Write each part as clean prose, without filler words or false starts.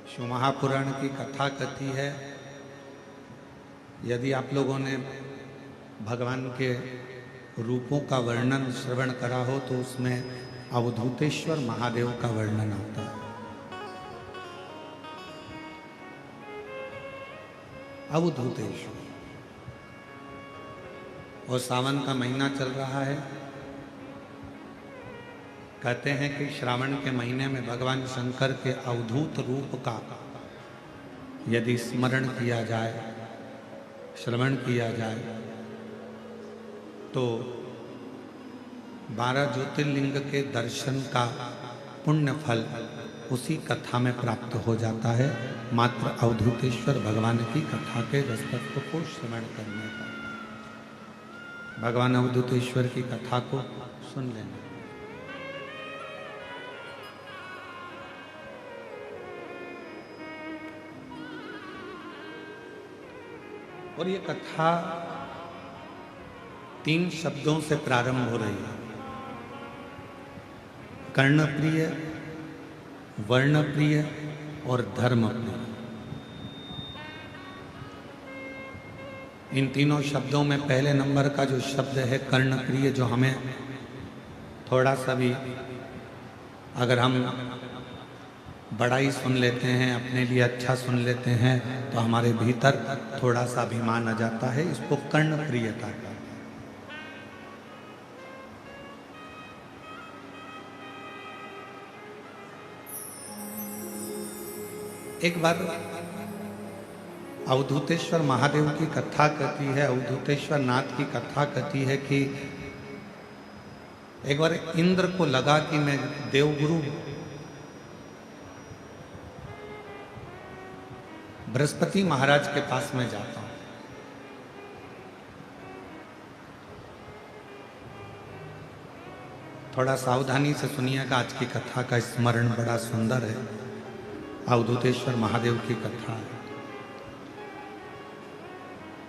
शिव महापुराण की कथा कथी है। यदि आप लोगों ने भगवान के रूपों का वर्णन श्रवण करा हो तो उसमें अवधूतेश्वर महादेव का वर्णन आता है। अवधूतेश्वर, और सावन का महीना चल रहा है। कहते हैं कि श्रावण के महीने में भगवान शंकर के अवधूत रूप का यदि स्मरण किया जाए, श्रवण किया जाए, तो 12 ज्योतिर्लिंग के दर्शन का पुण्य फल उसी कथा में प्राप्त हो जाता है, मात्र अवधूतेश्वर भगवान की कथा के रसतत्व को श्रवण करने का। भगवान अवधूतेश्वर की कथा को सुन लेना। और ये कथा 3 शब्दों से प्रारंभ हो रही है। कर्णप्रिय, वर्णप्रिय और धर्मप्रिय। इन तीनों शब्दों में पहले नंबर का जो शब्द है कर्णप्रिय, जो हमें थोड़ा सा भी अगर हम बड़ाई सुन लेते हैं, अपने लिए अच्छा सुन लेते हैं, तो हमारे भीतर थोड़ा सा अभिमान आ जाता है। इसको कर्णप्रिय कहते हैं। एक बार अवधूतेश्वर महादेव की कथा कहती है, अवधूतेश्वर नाथ की कथा कहती है कि एक बार इंद्र को लगा कि मैं देवगुरु बृहस्पति महाराज के पास में जाता हूं। थोड़ा सावधानी से सुनिएगा, आज की कथा का स्मरण बड़ा सुंदर है। अवधूतेश्वर महादेव की कथा है।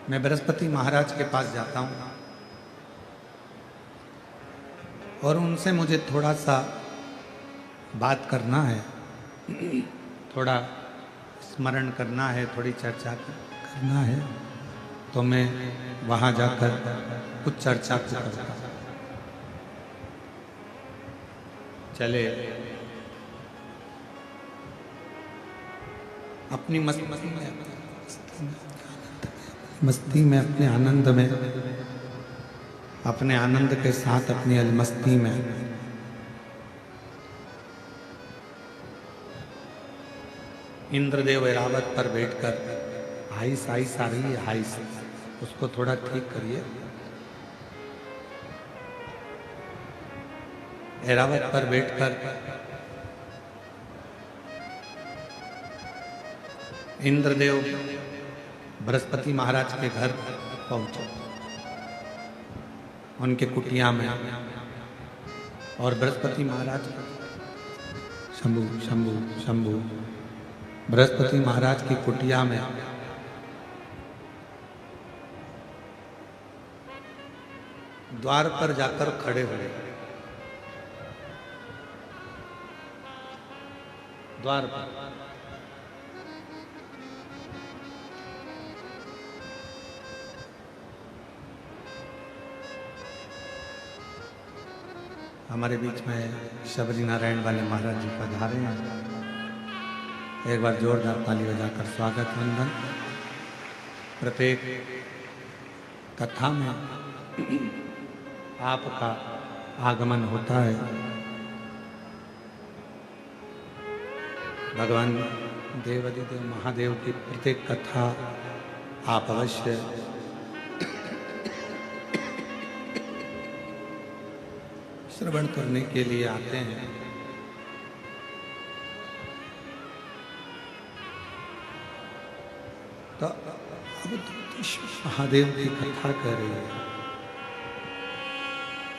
मैं बृहस्पति महाराज के पास जाता हूं और उनसे मुझे थोड़ा सा बात करना है, थोड़ा स्मरण करना है, थोड़ी चर्चा करना है। तो मैं वहां जाकर कुछ चर्चा करता हूं। चले अपनी मस्ती में, अपने आनंद में, अपने आनंद के साथ अपनी अलमस्ती में इंद्रदेव ऐरावत पर बैठकर हाइस हाइस आ रही है, हाइस, उसको थोड़ा ठीक करिए। ऐरावत पर बैठकर इंद्रदेव बृहस्पति महाराज के घर पहुंचे, उनके कुटिया में। और बृहस्पति महाराज, शंभु शंभु शंभु, बृहस्पति महाराज की कुटिया में द्वार पर जाकर खड़े हुए। द्वार पर हमारे बीच में शबरी नारायण वाले महाराज जी पधारे हैं। एक बार जोरदार ताली बजाकर स्वागत वंदन। प्रत्येक कथा में आपका आगमन होता है। भगवान देवादिदेव महादेव की प्रत्येक कथा आप अवश्य श्रवण करने के लिए आते हैं। तो अवधूतेश्वर महादेव की कथा कर रही है।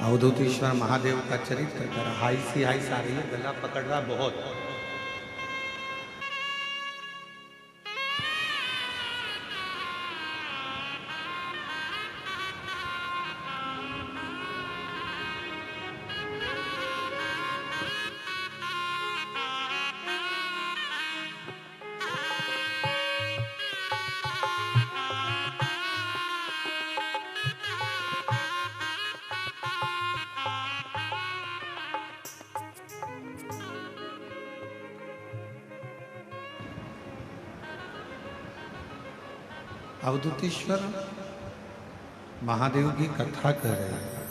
अवधूतेश्वर महादेव का चरित्र कर हाइसी हाइस आ रही है, गला पकड़ रहा बहुत। अवधूतेश्वर महादेव की कथा कर रहे हैं।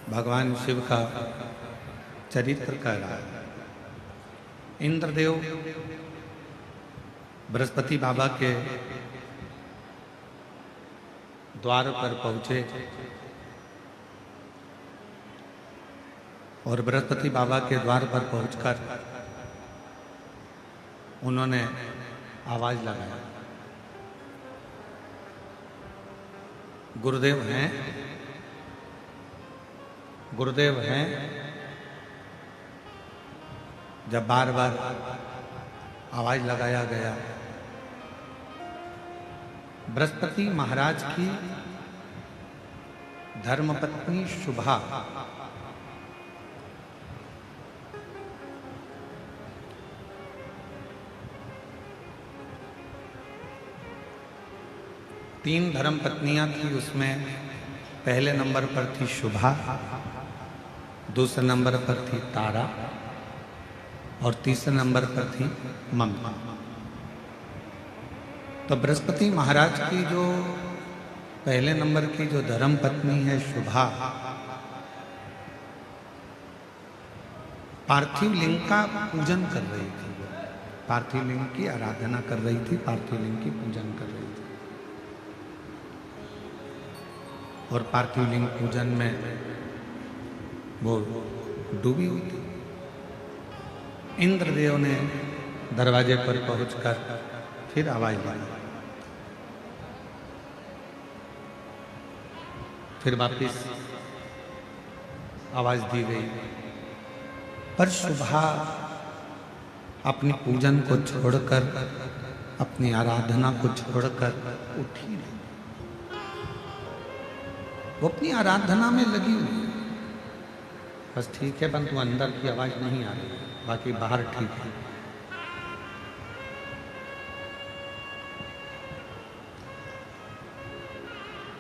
भगवान शिव का चरित्र कर रहा है। इंद्रदेव बृहस्पति बाबा के द्वार पर पहुंचे और बृहस्पति बाबा के द्वार पर पहुंचकर उन्होंने आवाज लगाया, गुरुदेव हैं, गुरुदेव हैं। जब बार बार आवाज लगाया गया, बृहस्पति महाराज की धर्मपत्नी शुभा तीन धर्म पत्नियां थी, उसमें पहले नंबर पर थी शुभा, दूसरे नंबर पर थी तारा और तीसरे नंबर पर थी ममता। तो बृहस्पति महाराज की जो पहले नंबर की जो धर्म पत्नी है शुभा, पार्थिव लिंग का पूजन कर रही थी। पार्थिव लिंग की आराधना कर रही थी, पार्थिव लिंग की पूजन कर रही थी। और पार्थिव लिंग पूजन में वो डूबी हुई थी। इंद्रदेव ने दरवाजे पर पहुंचकर फिर आवाज लगाई, फिर वापिस आवाज दी गई, पर शुभा अपनी पूजन को छोड़कर, अपनी आराधना को छोड़कर उठी नहीं। वो अपनी आराधना में लगी हुई है। बस ठीक है, परंतु अंदर की आवाज नहीं आ रही, बाकी बाहर ठीक है।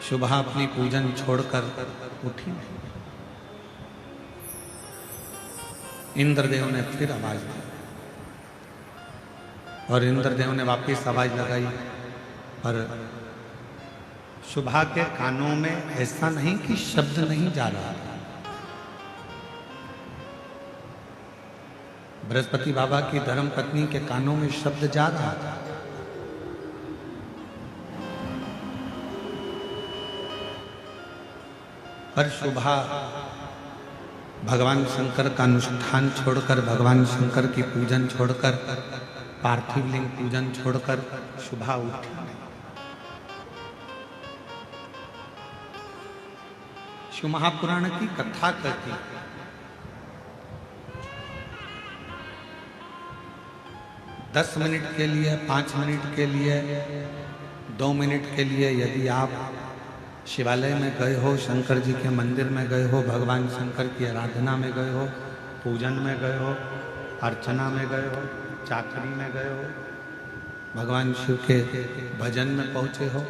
शुभा अपनी पूजन छोड़कर उठी नहीं। इंद्रदेव ने फिर आवाज दी और इंद्रदेव ने वापस आवाज लगाई, पर शुभा के कानों में ऐसा नहीं कि शब्द नहीं जा रहा था। बृहस्पति बाबा की धर्म पत्नी के कानों में शब्द जा रहा था, पर शुभा भगवान शंकर का अनुष्ठान छोड़कर, भगवान शंकर की पूजन छोड़कर, पार्थिव लिंग पूजन छोड़कर शुभा उठी नहीं। शिव महापुराण की कथा कहती है, 10 मिनट के लिए, 5 मिनट के लिए, 2 मिनट के लिए यदि आप शिवालय में गए हो, शंकर जी के मंदिर में गए हो, भगवान शंकर की आराधना में गए हो, पूजन में गए हो, अर्चना में गए हो, चाकरी में गए हो, भगवान शिव के भजन में पहुंचे हो,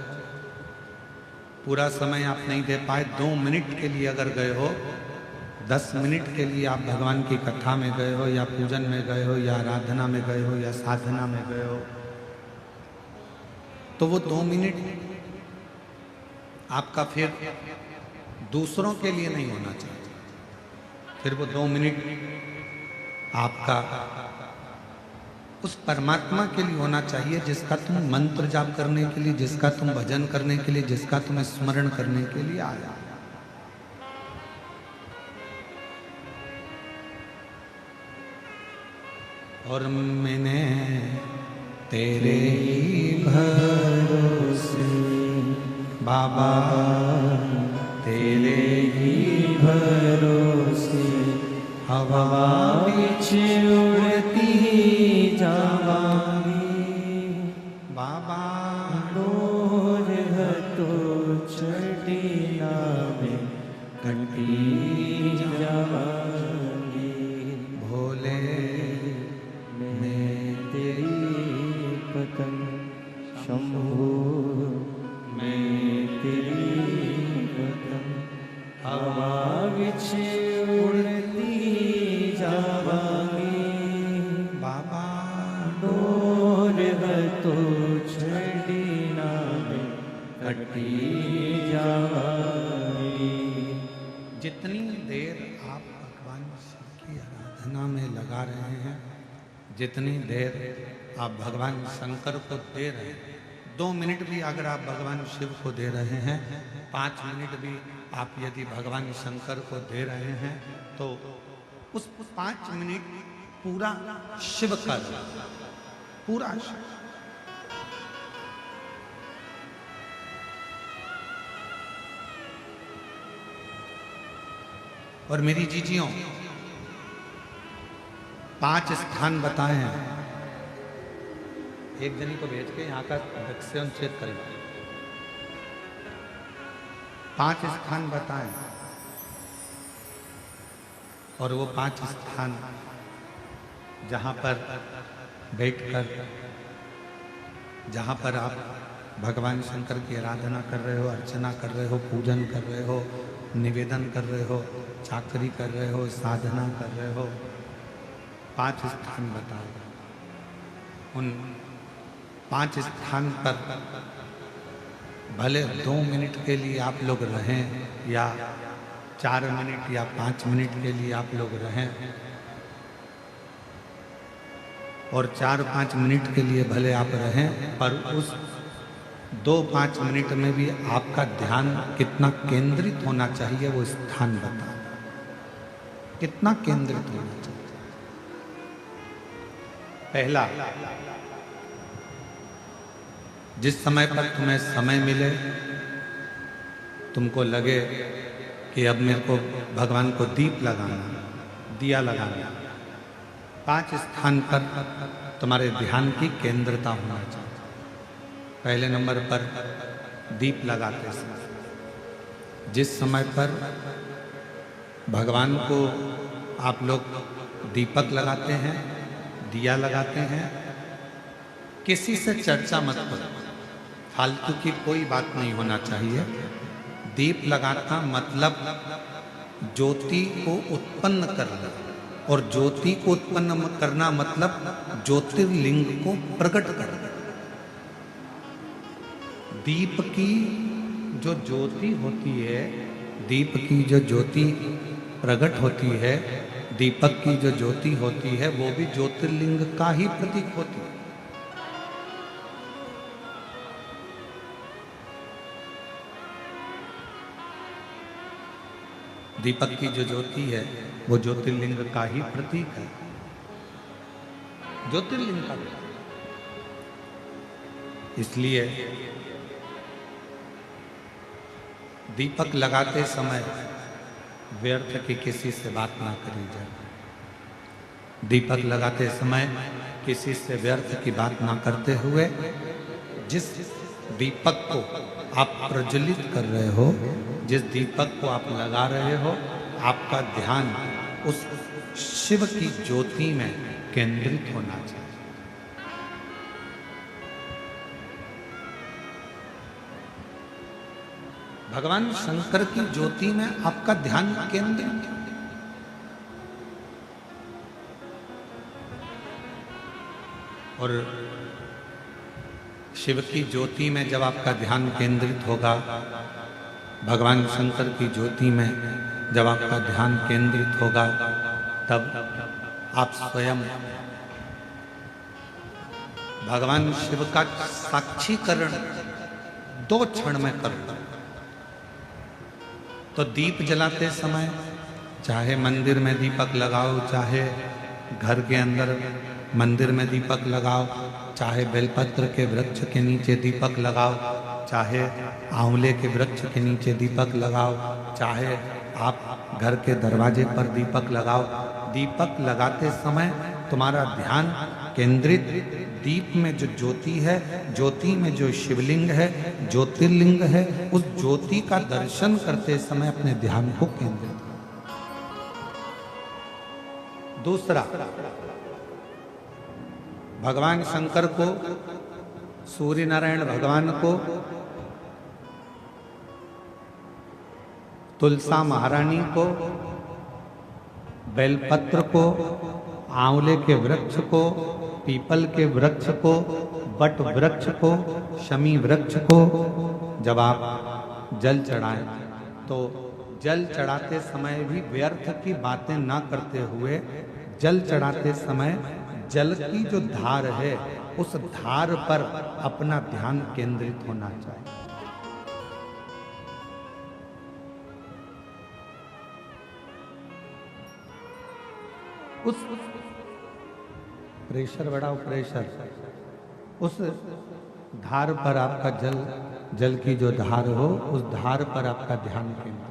पूरा समय आप नहीं दे पाए, 2 मिनट के लिए अगर गए हो, 10 मिनट के लिए आप भगवान की कथा में गए हो, या पूजन में गए हो, या आराधना में गए हो, या साधना में गए हो, तो वो 2 मिनट आपका फिर दूसरों के लिए नहीं होना चाहिए। फिर वो 2 मिनट आपका उस परमात्मा के लिए होना चाहिए जिसका तुम मंत्र जाप करने के लिए, जिसका तुम भजन करने के लिए, जिसका तुम स्मरण करने के लिए आया। और मैंने तेरे ही भरोसे बाबा, तेरे ही भरोसे हवा बीच उड़ती जावांगी बाबा, डोर हटो चढ़ीना में घंटी जावांगी। भोले मैं तेरी पतंग, शंभू मैं तेरी पतंग, हवा बिछ उड़ती जावांगी। तो छड़ी नावे कटी जाए। जितनी देर आप भगवान शिव की आराधना में लगा रहे हैं, जितनी देर आप भगवान शंकर को दे रहे हैं, 2 मिनट भी अगर आप भगवान शिव को दे रहे हैं, 5 मिनट भी आप यदि भगवान शंकर को दे रहे हैं, तो उस 5 मिनट पूरा शिव का पूरा शिव। और मेरी जीजियों 5 स्थान बताए हैं, एक जनी को भेज के यहाँ का वृक्षण चेक करें। 5 स्थान बताएं और वो 5 स्थान जहाँ पर बैठकर, जहाँ पर आप भगवान शंकर की आराधना कर रहे हो, अर्चना कर रहे हो, पूजन कर रहे हो, निवेदन कर रहे हो, चाकरी कर रहे हो, साधना कर रहे हो, 5 स्थान बताओ। उन 5 स्थान पर भले 2 मिनट के लिए आप लोग रहें या 4 मिनट या 5 मिनट के लिए आप लोग रहें, और 4-5 मिनट के लिए भले आप रहें, पर उस 2-5 मिनट में भी आपका ध्यान कितना केंद्रित होना चाहिए वो स्थान बता, कितना केंद्रित होना चाहिए। पहला, जिस समय पर तुम्हें समय मिले, तुमको लगे कि अब मेरे को भगवान को दीप लगाना, दिया लगाना, 5 स्थान पर तुम्हारे ध्यान की केंद्रता होना चाहिए। पहले नंबर पर दीप लगाते समय, जिस समय पर भगवान को आप लोग दीपक लगाते हैं, दिया लगाते हैं, किसी से चर्चा मत करो, फालतू की कोई बात नहीं होना चाहिए। दीप लगाना मतलब ज्योति को उत्पन्न करना, और ज्योति को उत्पन्न करना मतलब ज्योतिर्लिंग को प्रकट करना। दीप की जो ज्योति होती है, दीप की जो ज्योति प्रकट होती है, दीपक की जो ज्योति होती है, वो भी ज्योतिर्लिंग का ही प्रतीक होती है। दीपक की जो ज्योति है वो ज्योतिर्लिंग का ही प्रतीक है, ज्योतिर्लिंग का। इसलिए दीपक लगाते समय व्यर्थ की किसी से बात ना करी जाए। दीपक लगाते समय किसी से व्यर्थ की बात ना करते हुए, जिस दीपक को आप प्रज्वलित कर रहे हो, जिस दीपक को आप लगा रहे हो, आपका ध्यान उस शिव की ज्योति में केंद्रित होना चाहिए। भगवान शंकर की ज्योति में आपका ध्यान केंद्रित। और शिव की ज्योति में जब आपका ध्यान केंद्रित होगा, भगवान शंकर की ज्योति में जब आपका ध्यान केंद्रित होगा, तब आप स्वयं भगवान शिव का साक्षीकरण 2 क्षण में कर लो। तो दीप जलाते समय चाहे मंदिर में दीपक लगाओ, चाहे घर के अंदर मंदिर में दीपक लगाओ, चाहे बेलपत्र के वृक्ष के नीचे दीपक लगाओ, चाहे आंवले के वृक्ष के नीचे दीपक लगाओ, चाहे आप घर के दरवाजे पर दीपक लगाओ। दीपक लगाते समय तुम्हारा ध्यान केंद्रित दीप में जो ज्योति है, ज्योति में जो शिवलिंग है, ज्योतिर्लिंग है, उस ज्योति का दर्शन करते समय अपने ध्यान को केंद्रित। दूसरा, भगवान शंकर को, सूर्य नारायण भगवान को, तुलसा महारानी को, बेलपत्र को, आंवले के वृक्ष को, पीपल के वृक्ष को, बट वृक्ष को, शमी वृक्ष को जब आप जल चढ़ाएं तो जल चढ़ाते समय भी व्यर्थ की बातें ना करते हुए जल चढ़ाते समय जल की जो धार है उस धार पर अपना ध्यान केंद्रित होना चाहिए। उस प्रेशर बढ़ाओ, प्रेशर, उस धार पर आपका जल की जो धार हो उस धार पर आपका ध्यान केंद्रित,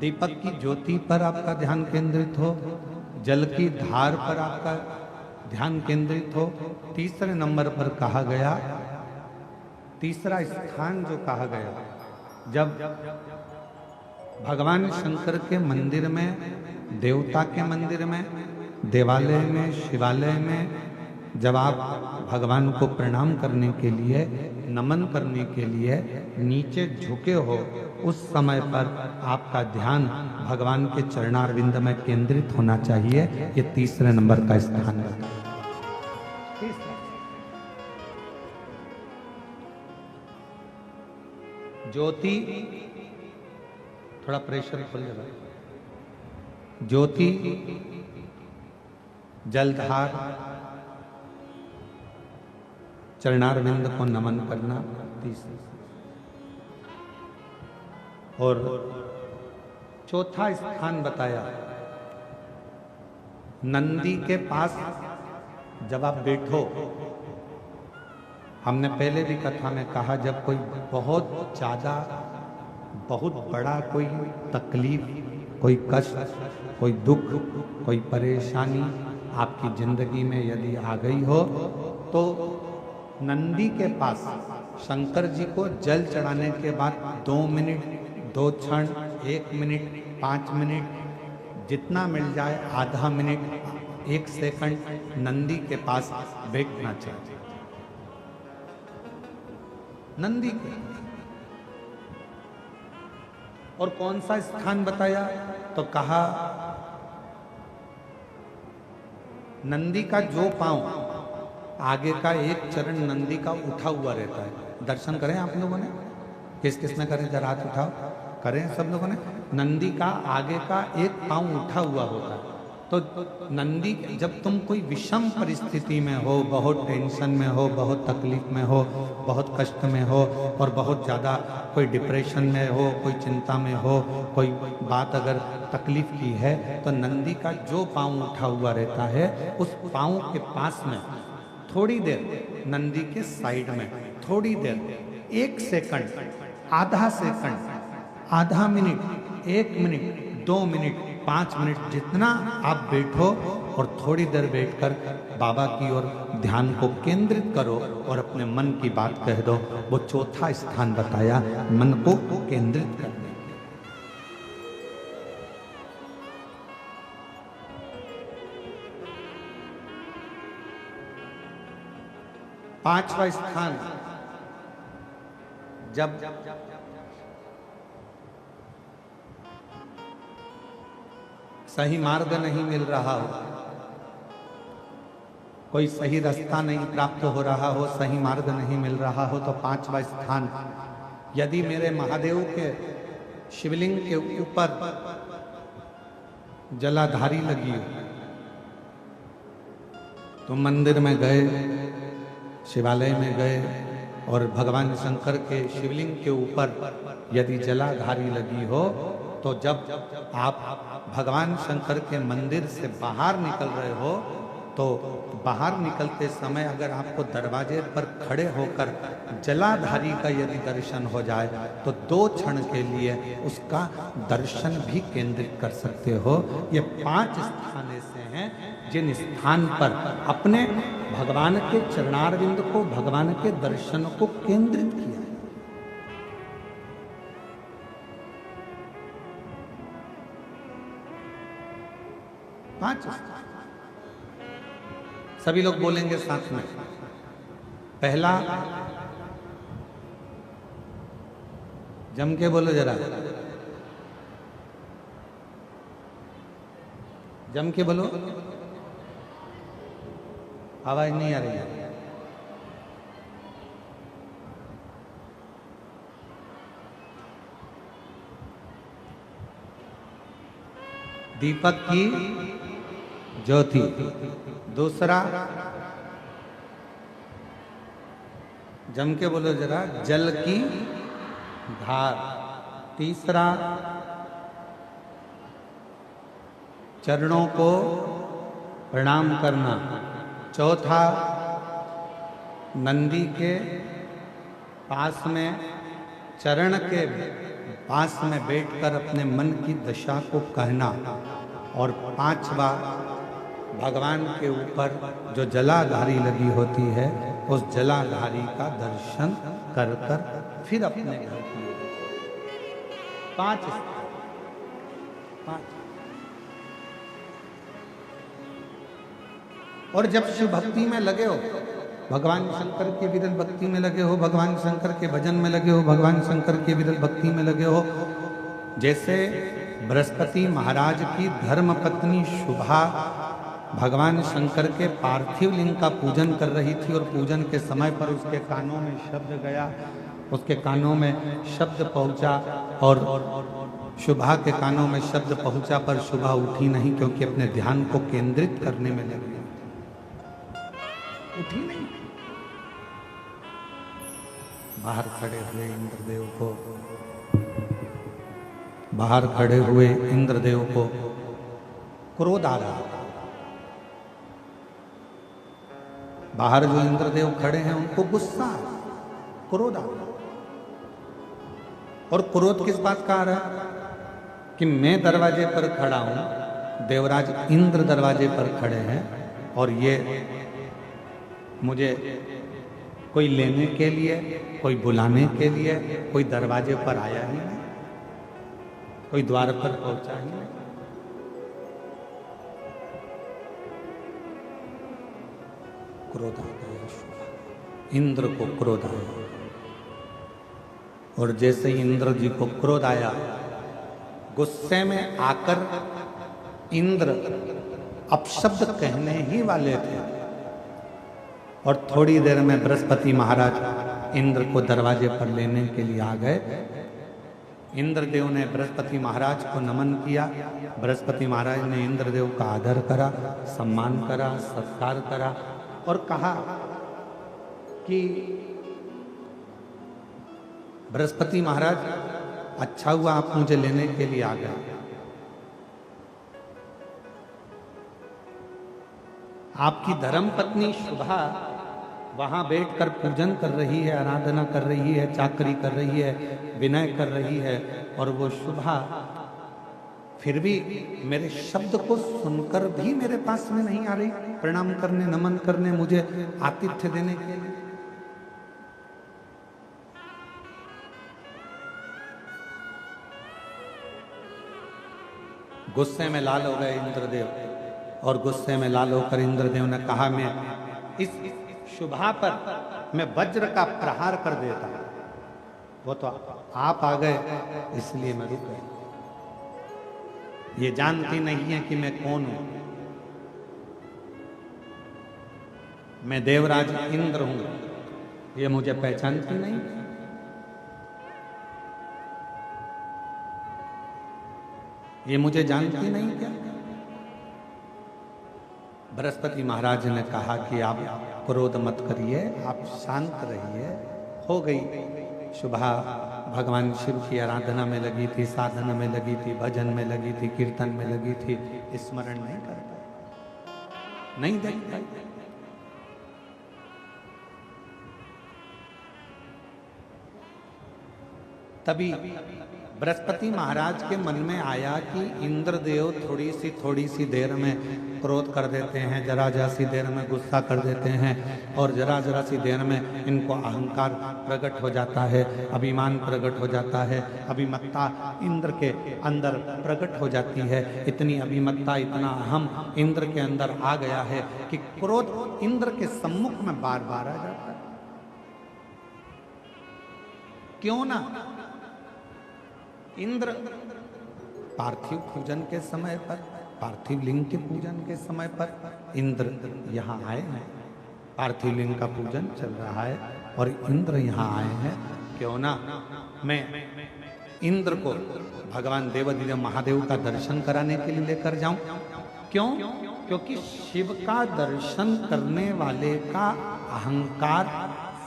दीपक की ज्योति पर आपका ध्यान केंद्रित हो, जल की धार पर आपका ध्यान केंद्रित हो। तीसरे नंबर पर कहा गया, तीसरा स्थान जो कहा गया, जब भगवान शंकर के मंदिर में, देवता के मंदिर में, देवालय में, शिवालय में जब आप भगवान को प्रणाम करने के लिए, नमन करने के लिए नीचे झुके हो, उस समय पर आपका ध्यान भगवान के चरणारविंद में केंद्रित होना चाहिए। ये तीसरे नंबर का स्थान है। ज्योति, थोड़ा प्रेशर खोल जाए, ज्योति, जलधार, चरणारविंद को नमन करना, तीसरा। और चौथा स्थान बताया, नंदी के पास जब आप बैठो, हमने पहले भी कथा में कहा, जब कोई बहुत ज्यादा, बहुत बड़ा कोई तकलीफ, कोई कष्ट, कोई दुख, कोई परेशानी आपकी जिंदगी में यदि आ गई हो तो नंदी के पास शंकर जी को जल चढ़ाने के बाद 2 मिनट, 2 क्षण, 1 मिनट, 5 मिनट, जितना मिल जाए, आधा मिनट, 1 सेकंड नंदी के पास बैठना चाहिए। नंदी के, और कौन सा स्थान बताया तो कहा, नंदी का जो पांव, आगे का एक चरण नंदी का उठा हुआ रहता है। दर्शन करें आप लोगों ने, किस किस ने करें, जरा हाथ उठाओ, करें सब लोगों ने। नंदी का आगे का एक पांव उठा हुआ होता है। तो नंदी, जब तुम कोई विषम परिस्थिति में हो, बहुत टेंशन में हो, बहुत तकलीफ में हो, बहुत कष्ट में हो, और बहुत ज़्यादा कोई डिप्रेशन में हो, कोई चिंता में हो, कोई बात अगर तकलीफ की है, तो नंदी का जो पांव उठा हुआ रहता है उस पांव के पास में थोड़ी देर, नंदी के साइड में थोड़ी देर, 1 सेकंड, आधा सेकंड, आधा मिनट, 1 मिनट, 2 मिनट, 5 मिनट, जितना आप बैठो और थोड़ी देर बैठकर बाबा की ओर ध्यान को केंद्रित करो और अपने मन की बात कह दो। वो चौथा स्थान बताया, मन को केंद्रित करने। पांचवा स्थान, जब सही मार्ग नहीं मिल रहा हो, कोई सही रास्ता नहीं प्राप्त हो रहा हो, सही मार्ग नहीं मिल रहा हो, तो पांचवा स्थान, यदि मेरे महादेव के शिवलिंग के ऊपर जलाधारी लगी हो, तो मंदिर में गए, शिवालय में गए और भगवान शंकर के शिवलिंग के ऊपर यदि जलाधारी लगी हो, तो जब आप भगवान शंकर के मंदिर से बाहर निकल रहे हो, तो बाहर निकलते समय अगर आपको दरवाजे पर खड़े होकर जलाधारी का यदि दर्शन हो जाए, तो 2 क्षण के लिए उसका दर्शन भी केंद्रित कर सकते हो। ये 5 स्थान ऐसे हैं जिन स्थान पर अपने भगवान के चरणारविंद को, भगवान के दर्शन को केंद्रित किया है। पांच सभी लोग बोलेंगे साथ में। पहला, जम के बोलो जरा, जम के बोलो। आवाज नहीं आ रही है। दीपक की ज्योति। दूसरा, जम के बोलो जरा, जल की धार। तीसरा, चरणों को प्रणाम करना। चौथा, नंदी के पास में, चरण के पास में बैठकर अपने मन की दशा को कहना। और पांचवा, भगवान के ऊपर जो जलाधारी लगी होती है उस जलाधारी का दर्शन कर कर फिर अपने घर की ओर। पांच। और जब शिव भक्ति में लगे हो, भगवान शंकर के विरल भक्ति में लगे हो, भगवान शंकर के भजन में लगे हो, भगवान शंकर के विरल भक्ति में लगे हो, जैसे बृहस्पति महाराज की धर्म पत्नी शुभा भगवान शंकर के पार्थिव लिंग का पूजन कर रही थी और पूजन के समय पर उसके कानों में शब्द गया, उसके कानों में शब्द पहुंचा और शुभा के कानों में शब्द पहुंचा पर शुभा उठी नहीं, क्योंकि अपने ध्यान को केंद्रित करने में लगी उठी नहीं। बाहर खड़े हुए इंद्रदेव को, बाहर खड़े हुए इंद्रदेव को क्रोध आ रहा। बाहर जो इंद्रदेव खड़े हैं उनको गुस्सा, क्रोध आ रहा। और क्रोध किस बात का आ रहा है कि मैं दरवाजे पर खड़ा हूं, देवराज इंद्र दरवाजे पर खड़े हैं और ये मुझे कोई लेने के लिए, कोई बुलाने के लिए, कोई दरवाजे पर आया ही नहीं, कोई द्वार पर पहुंचा ही नहीं। क्रोध आ गया, इंद्र को क्रोध आया। और जैसे ही इंद्र जी को क्रोध आया, गुस्से में आकर इंद्र अपशब्द कहने ही वाले थे और थोड़ी देर में बृहस्पति महाराज इंद्र को दरवाजे पर लेने के लिए आ गए। इंद्रदेव ने बृहस्पति महाराज को नमन किया। बृहस्पति महाराज ने इंद्रदेव का आदर करा, सम्मान करा, सत्कार करा और कहा कि बृहस्पति महाराज, अच्छा हुआ आप मुझे लेने के लिए आ गए। आपकी धर्म पत्नी शुभा वहां बैठकर पूजन कर रही है, आराधना कर रही है, चाकरी कर रही है, विनय कर रही है, और वो शुभा फिर भी मेरे शब्द को सुनकर भी मेरे पास में नहीं आ रही प्रणाम करने, नमन करने, मुझे आतिथ्य देने के लिए। गुस्से में लाल हो गए इंद्रदेव और गुस्से में लाल होकर इंद्रदेव ने कहा, मैं इस शुभा पर मैं वज्र का प्रहार कर देता। वो तो आप आ गए इसलिए मैं रुक गया। ये जानती नहीं है कि मैं कौन हूं। मैं देवराज इंद्र हूं, ये मुझे पहचानती नहीं। ये मुझे जानती नहीं क्या? बृहस्पति महाराज ने कहा कि आप क्रोध मत करिए, आप शांत रहिए। हो गई शुभा भगवान शिव की आराधना में लगी थी, साधना में लगी थी, भजन में लगी थी, कीर्तन में लगी थी, स्मरण नहीं कर पाई, नहीं देख पाई। तभी बृहस्पति महाराज के मन में आया कि इंद्रदेव थोड़ी सी देर में क्रोध कर देते हैं, जरा सी देर में गुस्सा कर देते हैं और जरा सी देर में इनको अहंकार प्रकट हो जाता है, अभिमान प्रकट हो जाता है, अभिमत्ता इंद्र के अंदर प्रकट हो जाती है। इतनी अभिमत्ता, इतना अहम इंद्र के अंदर आ गया है कि क्रोध इंद्र के सम्मुख में बार बार आ जाता है। क्यों ना इंद्र पार्थिव पूजन के समय पर, पार्थिव लिंग के पूजन के समय पर इंद्र यहां आए हैं पार्थिव लिंग का पूजन चल रहा है और इंद्र यहाँ आए हैं। क्यों ना मैं इंद्र को भगवान देवाधिदेव महादेव का दर्शन कराने के लिए लेकर जाऊं। क्यों? क्योंकि शिव का दर्शन करने वाले का अहंकार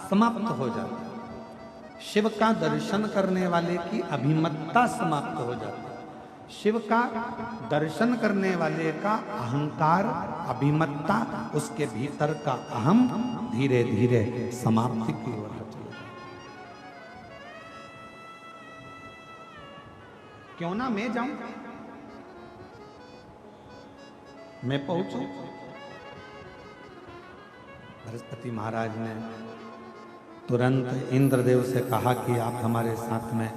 समाप्त हो जाता है। शिव का दर्शन करने वाले की अभिमत्ता समाप्त हो जाती है। शिव का दर्शन करने वाले का अहंकार, अभिमत्ता, उसके भीतर का अहम धीरे धीरे समाप्ति की ओर चले जाए। क्यों ना मैं जाऊं, मैं पहुंचूं। बृहस्पति महाराज ने तुरंत इंद्रदेव से कहा कि आप हमारे साथ में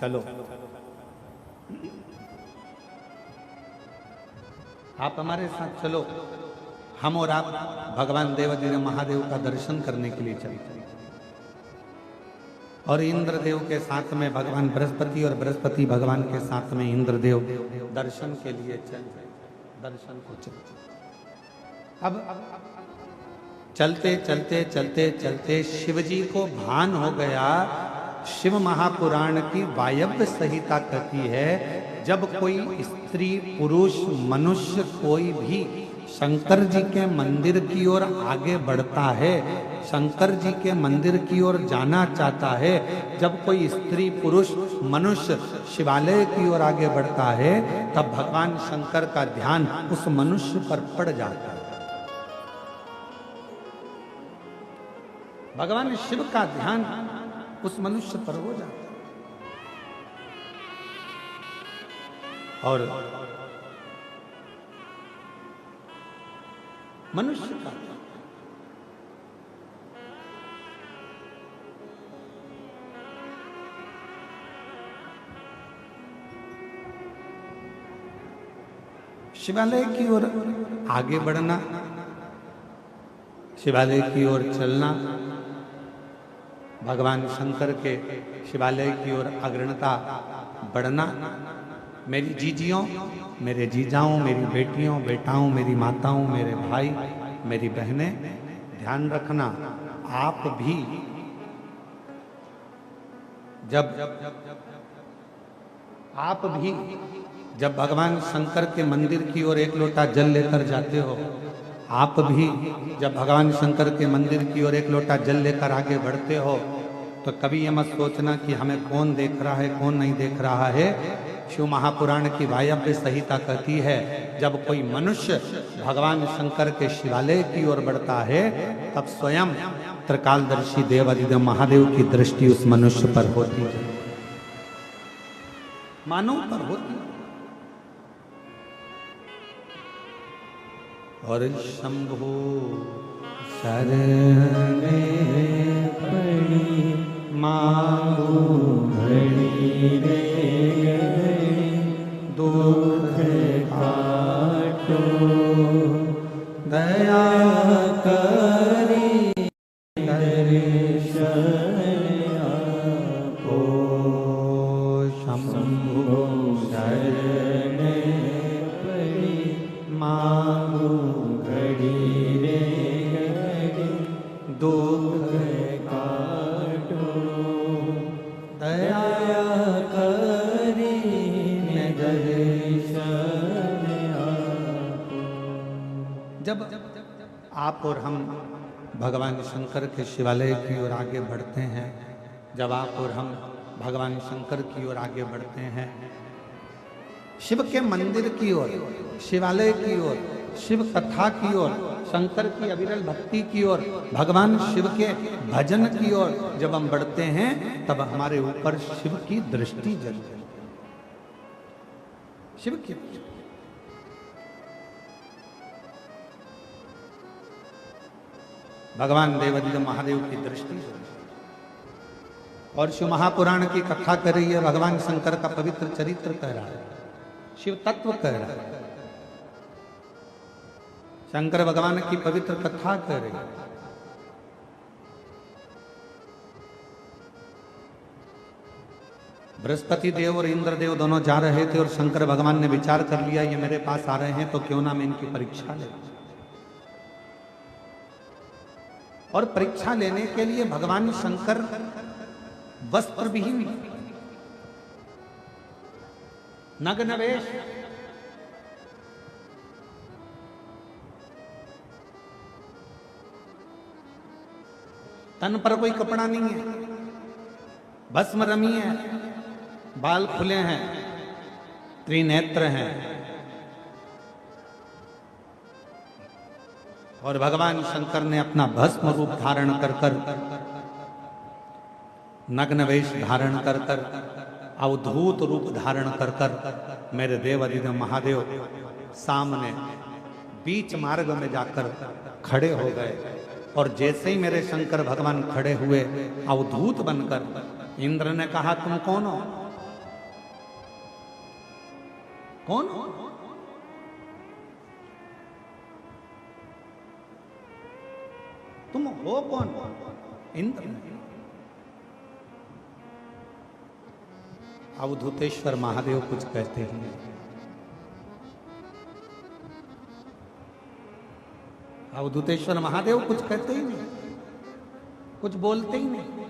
चलो, आप हमारे साथ चलो, हम और आप भगवान देवाधिदेव महादेव का दर्शन करने के लिए चले। और इंद्रदेव के साथ में भगवान बृहस्पति और बृहस्पति भगवान के साथ में इंद्रदेव दर्शन के लिए चले। दर्शन को चले। अब चलते चलते चलते चलते शिवजी को भान हो गया। शिव महापुराण की वायव्य संहिता कहती है, जब कोई स्त्री पुरुष मनुष्य कोई भी शंकर जी के मंदिर की ओर आगे बढ़ता है, शंकर जी के मंदिर की ओर जाना चाहता है, जब कोई स्त्री पुरुष मनुष्य शिवालय की ओर आगे बढ़ता है, तब भगवान शंकर का ध्यान उस मनुष्य पर पड़ जाता है। भगवान शिव का ध्यान उस मनुष्य पर हो जाता है। और मनुष्य का शिवालय की ओर आगे बढ़ना, शिवालय की ओर चलना, भगवान शंकर के शिवालय की ओर अग्रणता बढ़ना। मेरी जीजियों, मेरे जीजाओं, मेरी बेटियों, बेटाओं, मेरी माताओं, मेरे भाई, मेरी बहनें, ध्यान रखना, आप भी जब भगवान शंकर के मंदिर की ओर एक लोटा जल लेकर जाते हो, आप भी जब भगवान शंकर के मंदिर की ओर एक लोटा जल लेकर आगे बढ़ते हो, तो कभी ये मत सोचना कि हमें कौन देख रहा है कौन नहीं देख रहा है। शिव महापुराण की वायव्य संहिता कहती है, जब कोई मनुष्य भगवान शंकर के शिवालय की ओर बढ़ता है, तब स्वयं त्रिकालदर्शी देवाधिदेव महादेव की दृष्टि उस मनुष्य पर होती है, मानव पर होती है। और शंभो शरणे पड़ी मांगो घड़ी रे घड़ी, दुख काटो दया करी दर्शन आपो। शंभो शरणे पड़ी मांगो घड़ी रे घड़ी, दुख काटो दया करी दर्शन आपो। जब आप और हम भगवान शंकर के शिवालय की ओर आगे बढ़ते हैं, जब आप और हम भगवान शंकर की ओर आगे बढ़ते हैं, शिव के मंदिर की ओर, शिवालय की ओर, शिव कथा की ओर, शंकर की अविरल भक्ति की ओर, भगवान शिव के भजन की ओर जब हम बढ़ते हैं, तब हमारे ऊपर शिव की दृष्टि जलती है। शिव की भगवान देवाधिदेव महादेव की दृष्टि और शिव महापुराण की कथा कर रही है, भगवान शंकर का पवित्र चरित्र कह रहा है, शिव तत्व कह रहा है, शंकर भगवान की पवित्र कथा कह रही है। बृहस्पति देव और इंद्र देव दोनों जा रहे थे और शंकर भगवान ने विचार कर लिया, ये मेरे पास आ रहे हैं तो क्यों ना मैं इनकी परीक्षा ले। और परीक्षा लेने के लिए भगवान शंकर वस्त्र विहीन, नग्न वेश, तन पर कोई कपड़ा नहीं है, भस्म रमी है, बाल खुले हैं, त्रिनेत्र हैं, और भगवान शंकर ने अपना भस्म रूप धारण कर कर, नग्न वेश धारण कर कर, अवधूत रूप धारण कर कर मेरे देव अधिदेव महादेव सामने बीच मार्ग में जाकर खड़े हो गए। और जैसे ही मेरे शंकर भगवान खड़े हुए अवधूत बनकर, इंद्र ने कहा तुम कौन हो? कौन हो? तुम हो कौन? इंद्र ने। अवधूतेश्वर महादेव कुछ कहते ही नहीं। अवधूतेश्वर महादेव कुछ कहते ही नहीं, कुछ बोलते ही नहीं।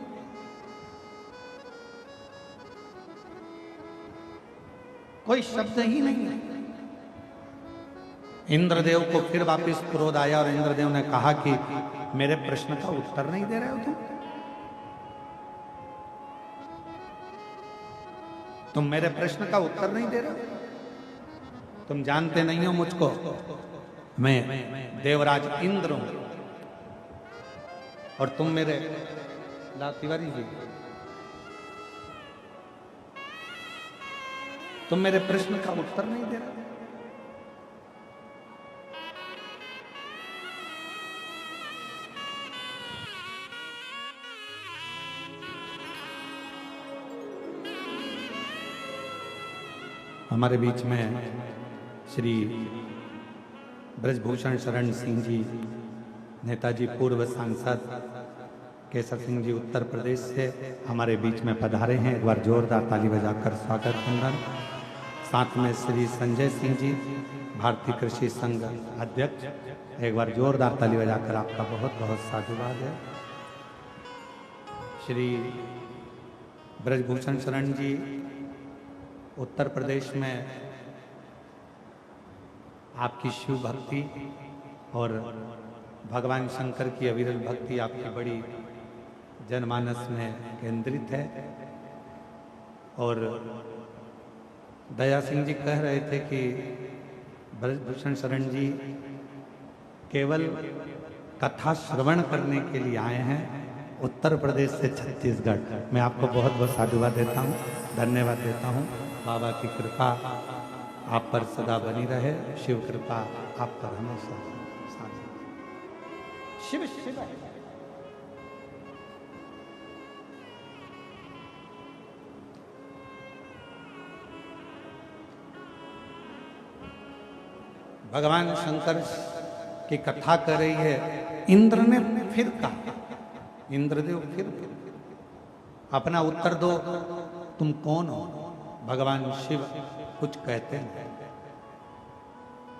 कोई शब्द ही नहीं है। इंद्रदेव को फिर वापस क्रोध आया और इंद्रदेव ने कहा कि मेरे प्रश्न का उत्तर नहीं दे रहे हो तुम मेरे प्रश्न का उत्तर नहीं दे रहे हो। तुम जानते नहीं हो मुझको, मैं देवराज इंद्र हूं और तुम मेरे तिवारी जी, तुम मेरे प्रश्न का उत्तर नहीं दे रहे। हमारे बीच में श्री ब्रजभूषण शरण सिंह जी, नेताजी पूर्व सांसद केसर सिंह जी उत्तर प्रदेश से हमारे बीच में पधारे हैं। एक बार जोरदार ताली बजाकर स्वागत वंदन। साथ में श्री संजय सिंह जी, भारतीय कृषि संघ अध्यक्ष, एक बार जोरदार ताली बजाकर आपका बहुत बहुत साधुवाद है। श्री ब्रजभूषण शरण जी उत्तर प्रदेश में आपकी शिव भक्ति और भगवान शंकर की अविरल भक्ति आपकी बड़ी जनमानस में केंद्रित है। और दया सिंह जी कह रहे थे कि ब्रजभूषण शरण जी केवल कथा श्रवण करने के लिए आए हैं उत्तर प्रदेश से छत्तीसगढ़। मैं आपको बहुत बहुत साधुवाद देता हूँ, धन्यवाद देता हूँ। बाबा की कृपा आप पर सदा बनी रहे, शिव कृपा आप पर हमेशा शिव शिव है। भगवान शंकर की कथा कर रही है। इंद्र ने फिर कहा, इंद्रदेव फिर अपना उत्तर दो, तुम कौन हो? भगवान शिव कुछ कहते हैं,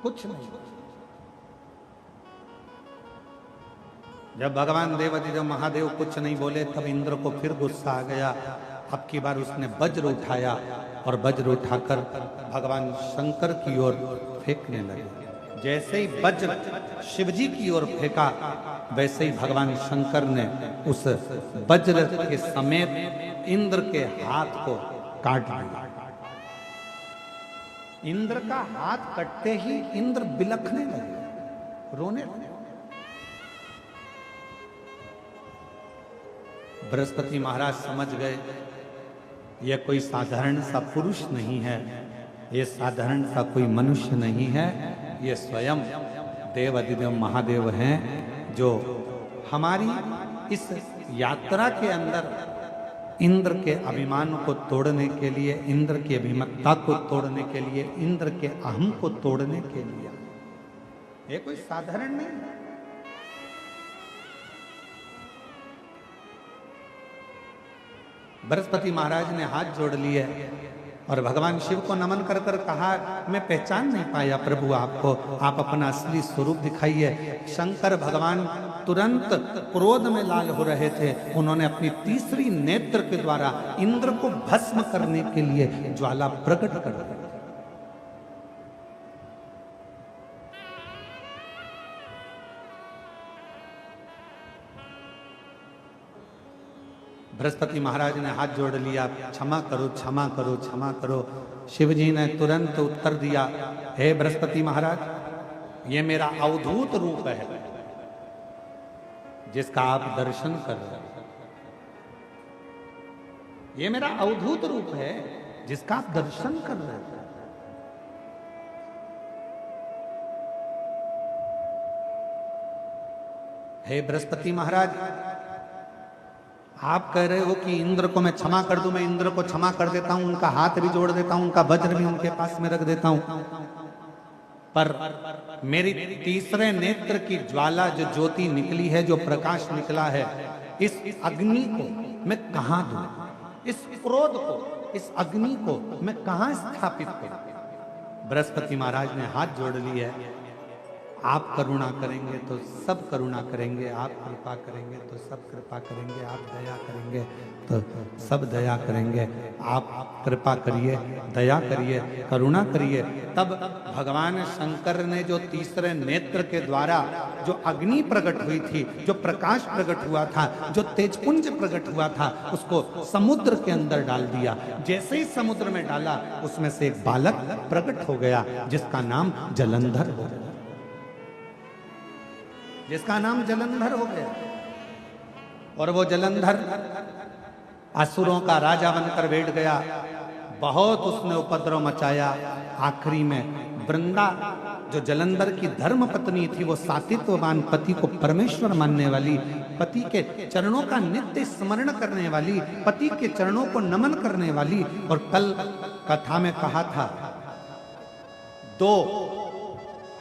कुछ नहीं। जब भगवान देवाधिदेव महादेव कुछ नहीं बोले तब इंद्र को फिर गुस्सा आ गया। अब की बार उसने वज्र उठाया और वज्र उठाकर भगवान शंकर की ओर फेंकने लगे। जैसे ही वज्र शिवजी की ओर फेंका वैसे ही भगवान शंकर ने उस वज्र के समेत इंद्र के हाथ को काट दिया। इंद्र का हाथ कटते ही इंद्र बिलखने लगे, रोने लगे। बृहस्पति महाराज समझ गए यह कोई साधारण सा पुरुष नहीं है, यह साधारण सा कोई मनुष्य नहीं है, ये स्वयं देव अधिदेव महादेव हैं जो हमारी इस यात्रा के अंदर इंद्र के अभिमान को तोड़ने के लिए, इंद्र की अभिमत्ता को तोड़ने के लिए, इंद्र के अहम को तोड़ने के लिए। ये कोई साधारण नहीं है। बृहस्पति महाराज ने हाथ जोड़ लिए और भगवान शिव को नमन कर कर कहा, मैं पहचान नहीं पाया प्रभु आपको, आप अपना असली स्वरूप दिखाइए। शंकर भगवान तुरंत क्रोध में लाल हो रहे थे, उन्होंने अपनी तीसरी नेत्र के द्वारा इंद्र को भस्म करने के लिए ज्वाला प्रकट कर दी। बृहस्पति महाराज ने हाथ जोड़ लिया, क्षमा करो क्षमा करो क्षमा करो। शिव जी ने तुरंत उत्तर दिया, हे बृहस्पति महाराज, ये मेरा अवधूत रूप है जिसका आप दर्शन कर रहे हैं। ये मेरा अवधूत रूप है जिसका आप दर्शन कर रहे हैं। हे बृहस्पति महाराज, आप कह रहे हो कि इंद्र को मैं क्षमा कर दूं, मैं इंद्र को क्षमा कर देता हूं, उनका हाथ भी जोड़ देता हूं, उनका वज्र भी उनके पास में रख देता हूं, पर मेरी तीसरे नेत्र की ज्वाला जो ज्योति निकली है, जो प्रकाश निकला है, इस अग्नि को मैं कहां दूं? इस क्रोध को, इस अग्नि को मैं कहां स्थापित करूं? बृहस्पति महाराज ने हाथ जोड़ लिए, आप करुणा करेंगे तो सब करुणा करेंगे, आप कृपा करेंगे तो सब कृपा करेंगे, आप दया करेंगे तो सब दया करेंगे। आप कृपा करिए, दया करिए, करुणा करिए। तब भगवान शंकर ने जो तीसरे नेत्र के द्वारा जो अग्नि प्रकट हुई थी, जो प्रकाश प्रकट हुआ था, जो तेजपुंज प्रकट हुआ था, उसको समुद्र के अंदर डाल दिया। जैसे ही समुद्र में डाला, उसमें से एक बालक प्रकट हो गया जिसका नाम जलंधर हो गया, जिसका नाम जलंधर हो गया। और वो जलंधर असुरों का राजा बनकर बैठ गया। बहुत उसने उपद्रव मचाया। आखिरी में वृंदा, जो जलंधर की धर्म पत्नी थी, वो सातित्ववान पति को परमेश्वर मानने वाली, पति के चरणों का नित्य स्मरण करने वाली, पति के चरणों को नमन करने वाली। और कल कथा में कहा था, दो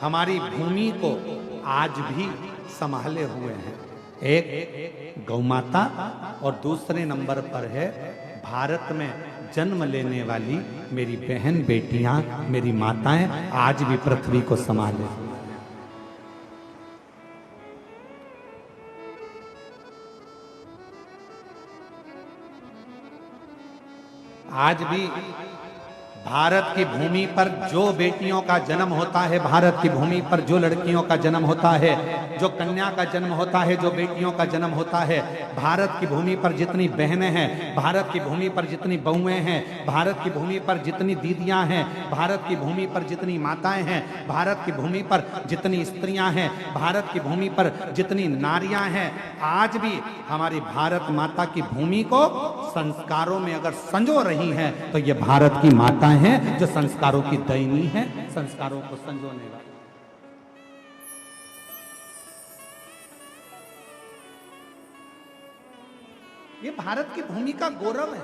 हमारी भूमि को आज भी संभाले हुए हैं, एक गौमाता और दूसरे नंबर पर है भारत में जन्म लेने वाली मेरी बहन बेटियां, मेरी माताएं आज भी पृथ्वी को संभाले। आज भी भारत की भूमि पर जो बेटियों का जन्म होता है, भारत की भूमि पर जो लड़कियों का जन्म होता है, जो कन्या का जन्म होता है, जो बेटियों का जन्म होता है, भारत की भूमि पर जितनी बहनें हैं, भारत की भूमि पर जितनी बहुएं हैं, भारत की भूमि पर जितनी दीदियां हैं, भारत की भूमि पर जितनी माताएं हैं, भारत की भूमि पर जितनी स्त्रियां हैं, भारत की भूमि पर जितनी नारियां हैं, आज भी हमारी भारत माता की भूमि को संस्कारों में अगर संजो रही हैं, तो ये भारत की माता हैं जो संस्कारों की दैनी है, संस्कारों को संजोने वाली। ये भारत की भूमि का गौरव है।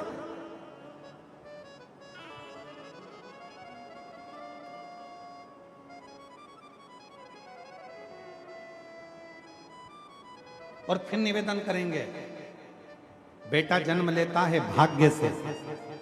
और फिर निवेदन करेंगे, बेटा जन्म लेता है भाग्य से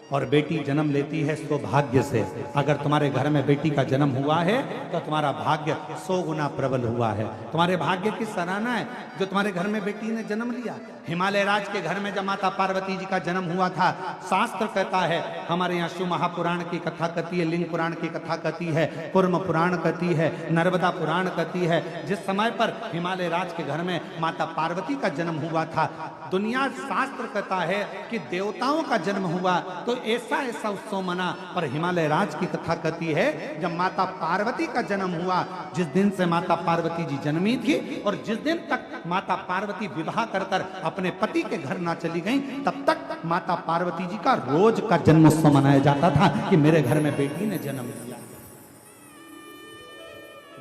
और बेटी जन्म लेती है सौभाग्य से। अगर तुम्हारे घर में बेटी का जन्म हुआ है तो तुम्हारा भाग्य 100 गुना प्रबल हुआ है। तुम्हारे भाग्य की सराहना है जो तुम्हारे घर में बेटी ने जन्म लिया। हिमालय राज के घर में जब माता पार्वती जी का जन्म हुआ था, शास्त्र कहता है, हमारे यहाँ शिव महापुराण की कथा कहती है, लिंग पुराण की कथा कहती है, कुर्म पुराण कहती है, नर्मदा पुराण कहती है, जिस समय पर हिमालय राज के घर में माता पार्वती का जन्म हुआ था, दुनिया शास्त्र कहता है कि देवताओं का जन्म हुआ तो ऐसा ऐसा उत्सव मना। पर हिमालय राज की कथा कहती है, जब माता पार्वती का जन्म हुआ, जिस दिन से माता पार्वती जी जन्मी थी और जिस दिन तक माता पार्वती विवाह कर कर अपने पति के घर ना चली गई, तब तक माता पार्वती जी का रोज का जन्मोत्सव मनाया जाता था कि मेरे घर में बेटी ने जन्म लिया,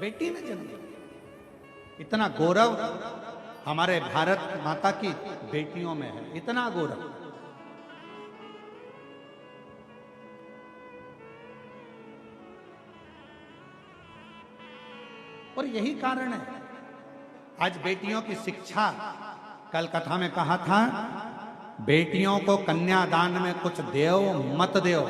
बेटी ने जन्म लिया। इतना गौरव हमारे भारत माता की बेटियों में है, इतना गौरव। और यही कारण है आज बेटियों की शिक्षा, कल कथा में कहा था, बेटियों को कन्यादान में कुछ देओ मत देओ,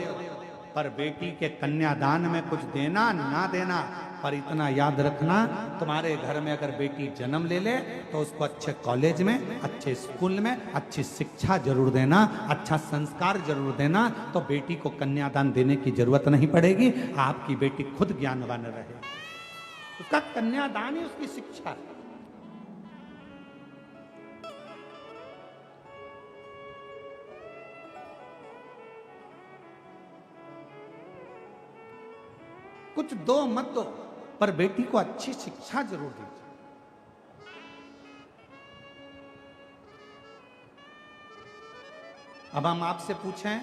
पर बेटी के कन्यादान में कुछ देना ना देना, पर इतना याद रखना, तुम्हारे घर में अगर बेटी जन्म ले ले तो उसको अच्छे कॉलेज में, अच्छे स्कूल में अच्छी शिक्षा जरूर देना, अच्छा संस्कार जरूर देना, तो बेटी को कन्यादान देने की जरूरत नहीं पड़ेगी। आपकी बेटी खुद ज्ञानवान रहे, उसका कन्यादान ही उसकी शिक्षा है। कुछ दो मत दो, पर बेटी को अच्छी शिक्षा जरूर दीजिए। अब हम आपसे पूछें,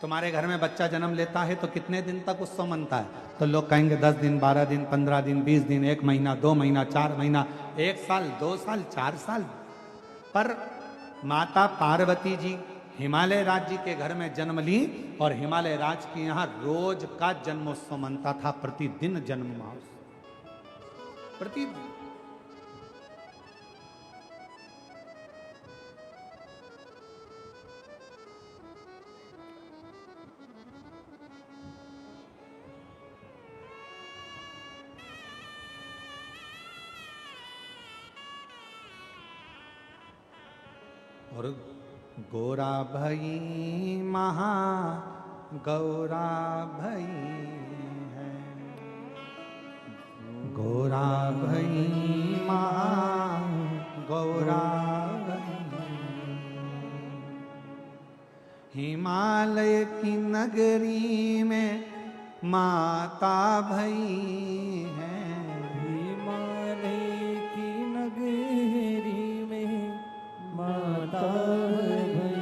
तुम्हारे घर में बच्चा जन्म लेता है तो कितने दिन तक उत्सव मनता है? तो लोग कहेंगे 10 दिन, 12 दिन, 15 दिन, 20 दिन, 1 महीना, 2 महीना, 4 महीना, 1 साल, 2 साल, 4 साल। पर माता पार्वती जी हिमालय राज्य के घर में जन्म ली और हिमालय राज्य के यहाँ रोज का जन्मोत्सव मनता था, प्रतिदिन जन्म महोत्सव, प्रतिदिन। और गोरा भई महा गौरा भई है, गोरा भई महा गौरा भई, हिमालय की नगरी में माता भई है, हिमालय की नगरी में माता भई,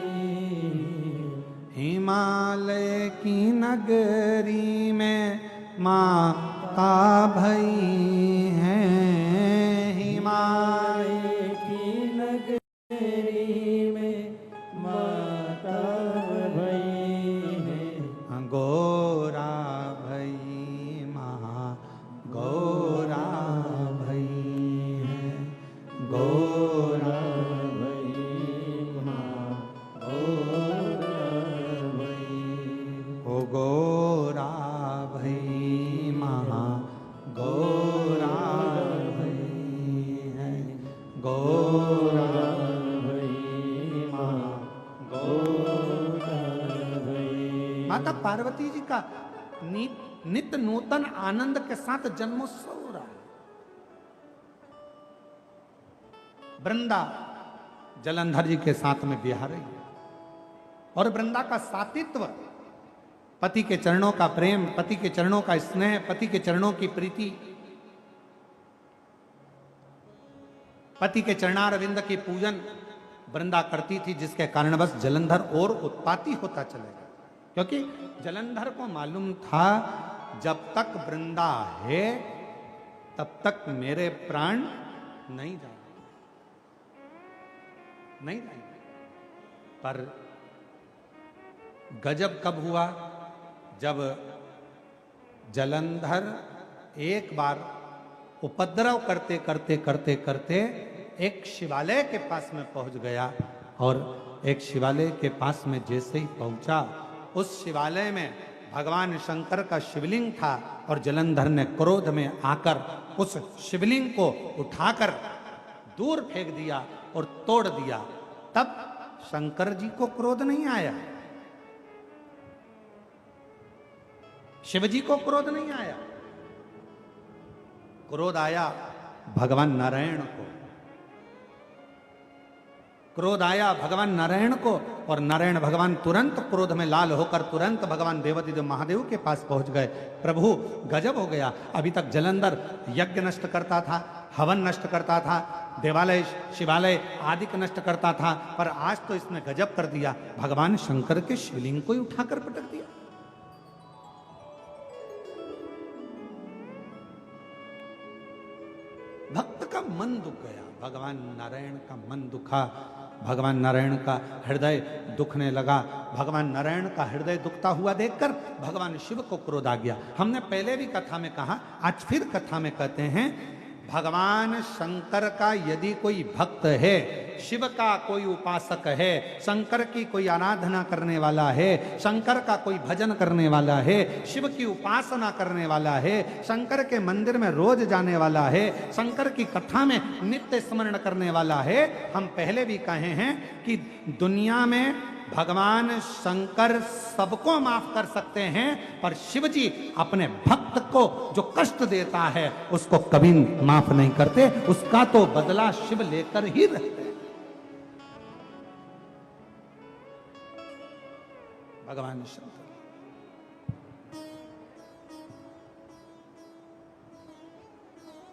हिमालय की नगरी में माता भई है, हिमालय की नगरी में माता भई है, गोरा भई महा गौरा भई है, गोरा गोरा भई महा गौरा भई है, गोरा भई महा गौरा भई। माता पार्वती जी का नित्य नूतन आनंद के साथ जन्मोत्सव हो रहा है। वृंदा जलंधर जी के साथ में बिहार रही है, और वृंदा का सातित्व, पति के चरणों का प्रेम, पति के चरणों का स्नेह, पति के चरणों की प्रीति, पति के चरणारविंद की पूजन वृंदा करती थी, जिसके कारणवश जलंधर और उत्पाती होता चलेगा। क्योंकि जलंधर को मालूम था जब तक वृंदा है तब तक मेरे प्राण नहीं जाएंगे, नहीं जाएंगे। पर गजब कब हुआ? जब जलंधर एक बार उपद्रव करते करते करते करते एक शिवालय के पास में पहुंच गया, और एक शिवालय के पास में जैसे ही पहुंचा, उस शिवालय में भगवान शंकर का शिवलिंग था, और जलंधर ने क्रोध में आकर उस शिवलिंग को उठाकर दूर फेंक दिया और तोड़ दिया। तब शंकर जी को क्रोध नहीं आया, शिव जी को क्रोध नहीं आया, क्रोध आया भगवान नारायण को, क्रोध आया भगवान नारायण को। और नारायण भगवान तुरंत क्रोध में लाल होकर तुरंत भगवान देवादिदेव महादेव के पास पहुंच गए। प्रभु गजब हो गया, अभी तक जलंधर यज्ञ नष्ट करता था, हवन नष्ट करता था, देवालय शिवालय आदि को नष्ट करता था, पर आज तो इसने गजब कर दिया, भगवान शंकर के शिवलिंग को ही उठाकर पटक दिया। भक्त का मन दुख गया, भगवान नारायण का मन दुखा, भगवान नारायण का हृदय दुखने लगा। भगवान नारायण का हृदय दुखता हुआ देखकर भगवान शिव को क्रोध आ गया। हमने पहले भी कथा में कहा, आज फिर कथा में कहते हैं भगवान शंकर का यदि कोई भक्त है, शिव का कोई उपासक है, शंकर की कोई आराधना करने वाला है, शंकर का कोई भजन करने वाला है, शिव की उपासना करने वाला है, शंकर के मंदिर में रोज जाने वाला है, शंकर की कथा में नित्य स्मरण करने वाला है, हम पहले भी कहे हैं कि दुनिया में भगवान शंकर सबको माफ कर सकते हैं, पर शिव जी अपने भक्त को जो कष्ट देता है उसको कभी माफ नहीं करते, उसका तो बदला शिव लेकर ही रहते हैं। भगवान शंकर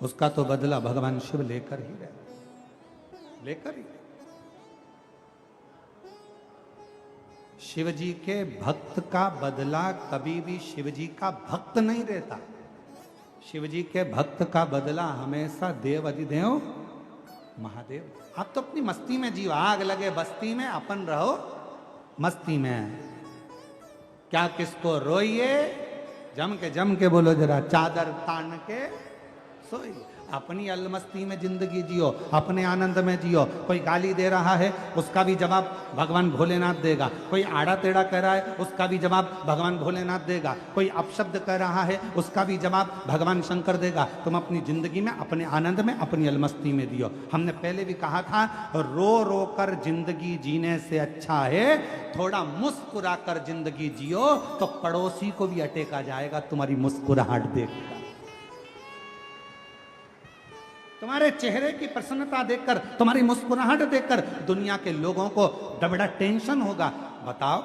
उसका तो बदला भगवान शिव लेकर ही रहते, लेकर ही। शिव जी के भक्त का बदला कभी भी शिव जी का भक्त नहीं रहता। शिव जी के भक्त का बदला हमेशा देव अधिदेव महादेव। आप तो अपनी मस्ती में जियो, आग लगे बस्ती में अपन रहो मस्ती में। क्या किसको रोइए, जम के बोलो जरा, चादर तान के सोइए। अपनी अलमस्ती में जिंदगी जियो, अपने आनंद में जियो। कोई गाली दे रहा है उसका भी जवाब भगवान भोलेनाथ देगा, कोई आड़ा टेढ़ा कह रहा है उसका भी जवाब भगवान भोलेनाथ देगा, कोई अपशब्द कह रहा है उसका भी जवाब भगवान शंकर देगा। तुम अपनी जिंदगी में अपने आनंद में अपनी अलमस्ती में दियो। हमने पहले भी कहा था, रो रो कर जिंदगी जीने से अच्छा है थोड़ा मुस्कुरा कर जिंदगी जियो, तो पड़ोसी को भी अटेका जाएगा तुम्हारी मुस्कुराहट देखकर। तुम्हारे चेहरे की प्रसन्नता देखकर, तुम्हारी मुस्कुराहट देखकर दुनिया के लोगों को बड़ा टेंशन होगा। बताओ,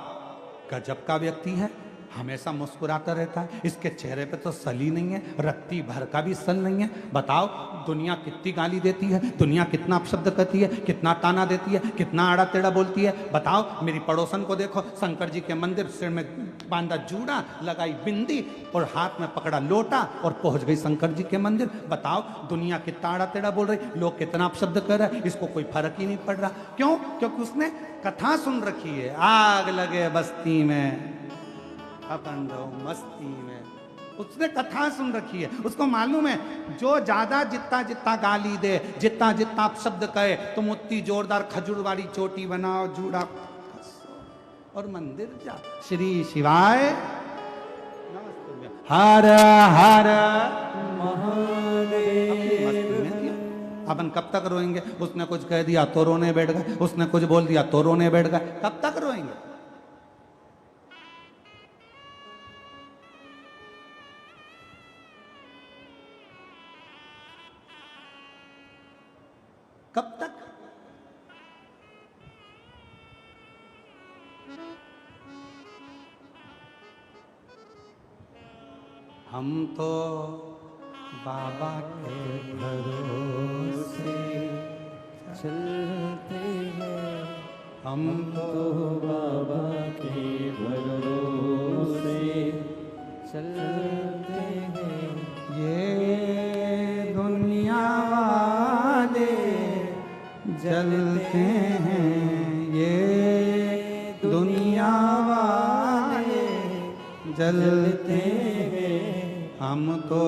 गजब का व्यक्ति है, हमेशा मुस्कुराता रहता है, इसके चेहरे पे तो सल ही नहीं है, रत्ती भर का भी सल नहीं है। बताओ, दुनिया कितनी गाली देती है, दुनिया कितना अपशब्द करती है, कितना ताना देती है, कितना आड़ा टेढ़ा बोलती है। बताओ, मेरी पड़ोसन को देखो, शंकर जी के मंदिर, सिर में बांधा जूड़ा, लगाई बिंदी और हाथ में पकड़ा लोटा और पहुंच गई शंकर जी के मंदिर। बताओ, दुनिया कितना आड़ा टेढ़ा बोल रही, लोग कितना अपशब्द कर रहे हैं, इसको कोई फर्क ही नहीं पड़ रहा। क्यों? क्योंकि उसने कथा सुन रखी है, आग लगे बस्ती में अपन रहो मस्ती में। उसने कथा सुन रखी है, उसको मालूम है जो ज्यादा जितना जितना गाली दे, जितना जितना अपशब्द कहे, तुम उतनी जोरदार खजूर वाली चोटी बनाओ, जूड़ा और मंदिर जा। श्री शिवाय हर हर महादेव। अपन कब तक रोएंगे? उसने कुछ कह दिया तो रोने बैठ गए, उसने कुछ बोल दिया तो रोने बैठ गए, कब तक रोएंगे? कब तक? हम तो बाबा के भरोसे चलते हैं, हम तो बाबा के भरोसे चलते हैं। ये दुनिया वाले जलते हैं, ये दुनिया वाले जलते हैं, हम तो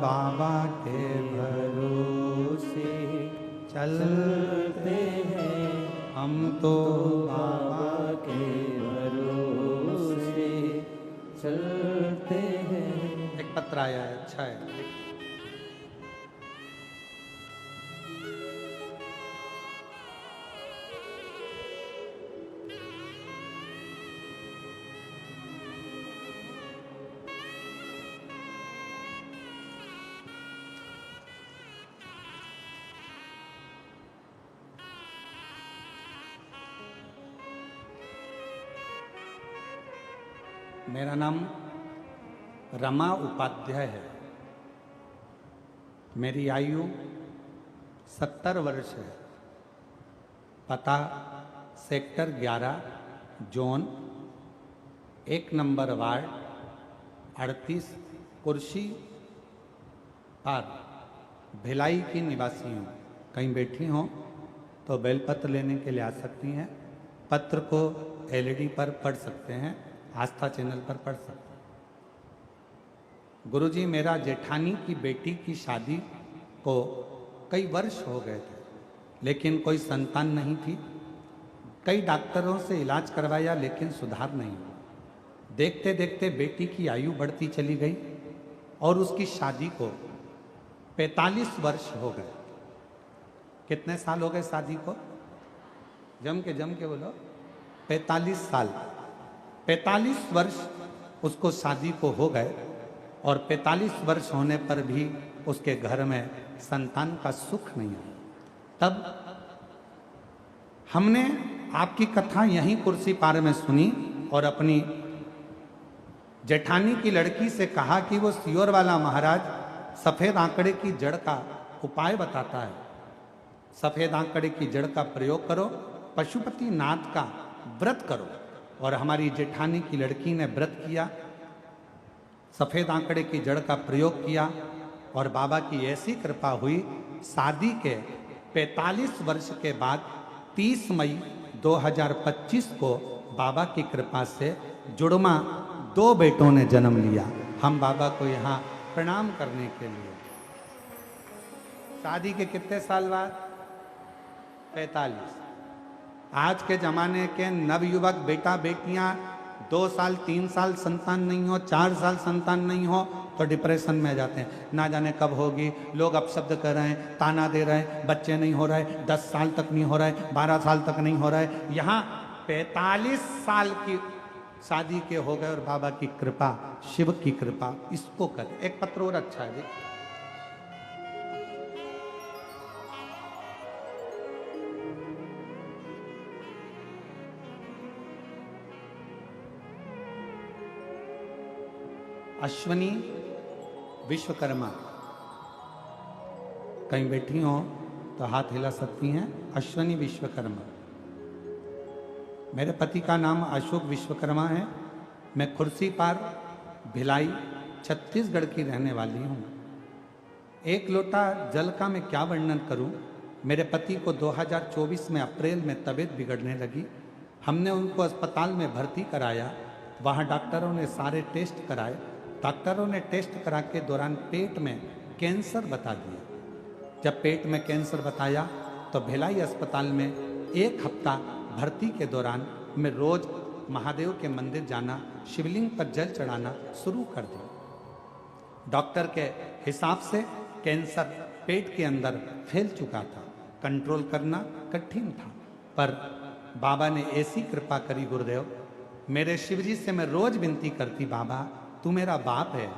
बाबा के भरोसे चलते हैं, हम तो बाबा के भरोसे चलते हैं। एक पत्र आया है, अच्छा है। मेरा नाम रमा उपाध्याय है। मेरी आयु 70 वर्ष है। पता सेक्टर 11 जोन 1 नंबर वार्ड 38 कुर्सी पर भिलाई की निवासी हूँ। कहीं बैठी हों तो बेलपत्र लेने के लिए आ सकती हैं। पत्र को एलईडी पर पढ़ सकते हैं, आस्था चैनल पर पढ़ सकते हैं। गुरुजी, मेरा जेठानी की बेटी की शादी को कई वर्ष हो गए थे, लेकिन कोई संतान नहीं थी। कई डॉक्टरों से इलाज करवाया लेकिन सुधार नहीं हुआ। देखते देखते बेटी की आयु बढ़ती चली गई और उसकी शादी को 45 वर्ष हो गए। कितने साल हो गए शादी को? जम के बोलो। 45 साल। 45 वर्ष उसको शादी को हो गए और 45 वर्ष होने पर भी उसके घर में संतान का सुख नहीं आया। तब हमने आपकी कथा यहीं कुर्सी पार में सुनी और अपनी जेठानी की लड़की से कहा कि वो सियोर वाला महाराज सफेद आंकड़े की जड़ का उपाय बताता है। सफेद आंकड़े की जड़ का प्रयोग करो, पशुपति नाथ का व्रत करो। और हमारी जेठानी की लड़की ने व्रत किया, सफेद आंकड़े की जड़ का प्रयोग किया और बाबा की ऐसी कृपा हुई, शादी के 45 वर्ष के बाद 30 मई 2025 को बाबा की कृपा से जुड़मा 2 बेटों ने जन्म लिया। हम बाबा को यहाँ प्रणाम करने के लिए। शादी के कितने साल बाद? 45। आज के जमाने के नवयुवक बेटा बेटियां 2 साल 3 साल संतान नहीं हो, 4 साल संतान नहीं हो तो डिप्रेशन में जाते हैं। ना जाने कब होगी, लोग अपशब्द कर रहे हैं, ताना दे रहे हैं, बच्चे नहीं हो रहे, 10 साल तक नहीं हो रहे, 12 साल तक नहीं हो रहे। यहाँ 45 साल की शादी के हो गए और बाबा की कृपा, शिव की कृपा, इसको कर। एक पत्र और अच्छा है जी। अश्वनी विश्वकर्मा, कहीं बैठी हो तो हाथ हिला सकती हैं। अश्वनी विश्वकर्मा, मेरे पति का नाम अशोक विश्वकर्मा है। मैं खुर्सी पार भिलाई छत्तीसगढ़ की रहने वाली हूँ। एक लोटा जल का मैं क्या वर्णन करूँ। मेरे पति को 2024 में अप्रैल में तबीयत बिगड़ने लगी। हमने उनको अस्पताल में भर्ती कराया। वहाँ डॉक्टरों ने सारे टेस्ट कराए। डॉक्टरों ने टेस्ट करा के दौरान पेट में कैंसर बता दिया। जब पेट में कैंसर बताया तो भिलाई अस्पताल में 1 हफ्ता भर्ती के दौरान मैं रोज महादेव के मंदिर जाना, शिवलिंग पर जल चढ़ाना शुरू कर दिया। डॉक्टर के हिसाब से कैंसर पेट के अंदर फैल चुका था, कंट्रोल करना कठिन था। पर बाबा ने ऐसी कृपा करी गुरुदेव, मेरे शिवजी से मैं रोज विनती करती, बाबा तू मेरा बाप है,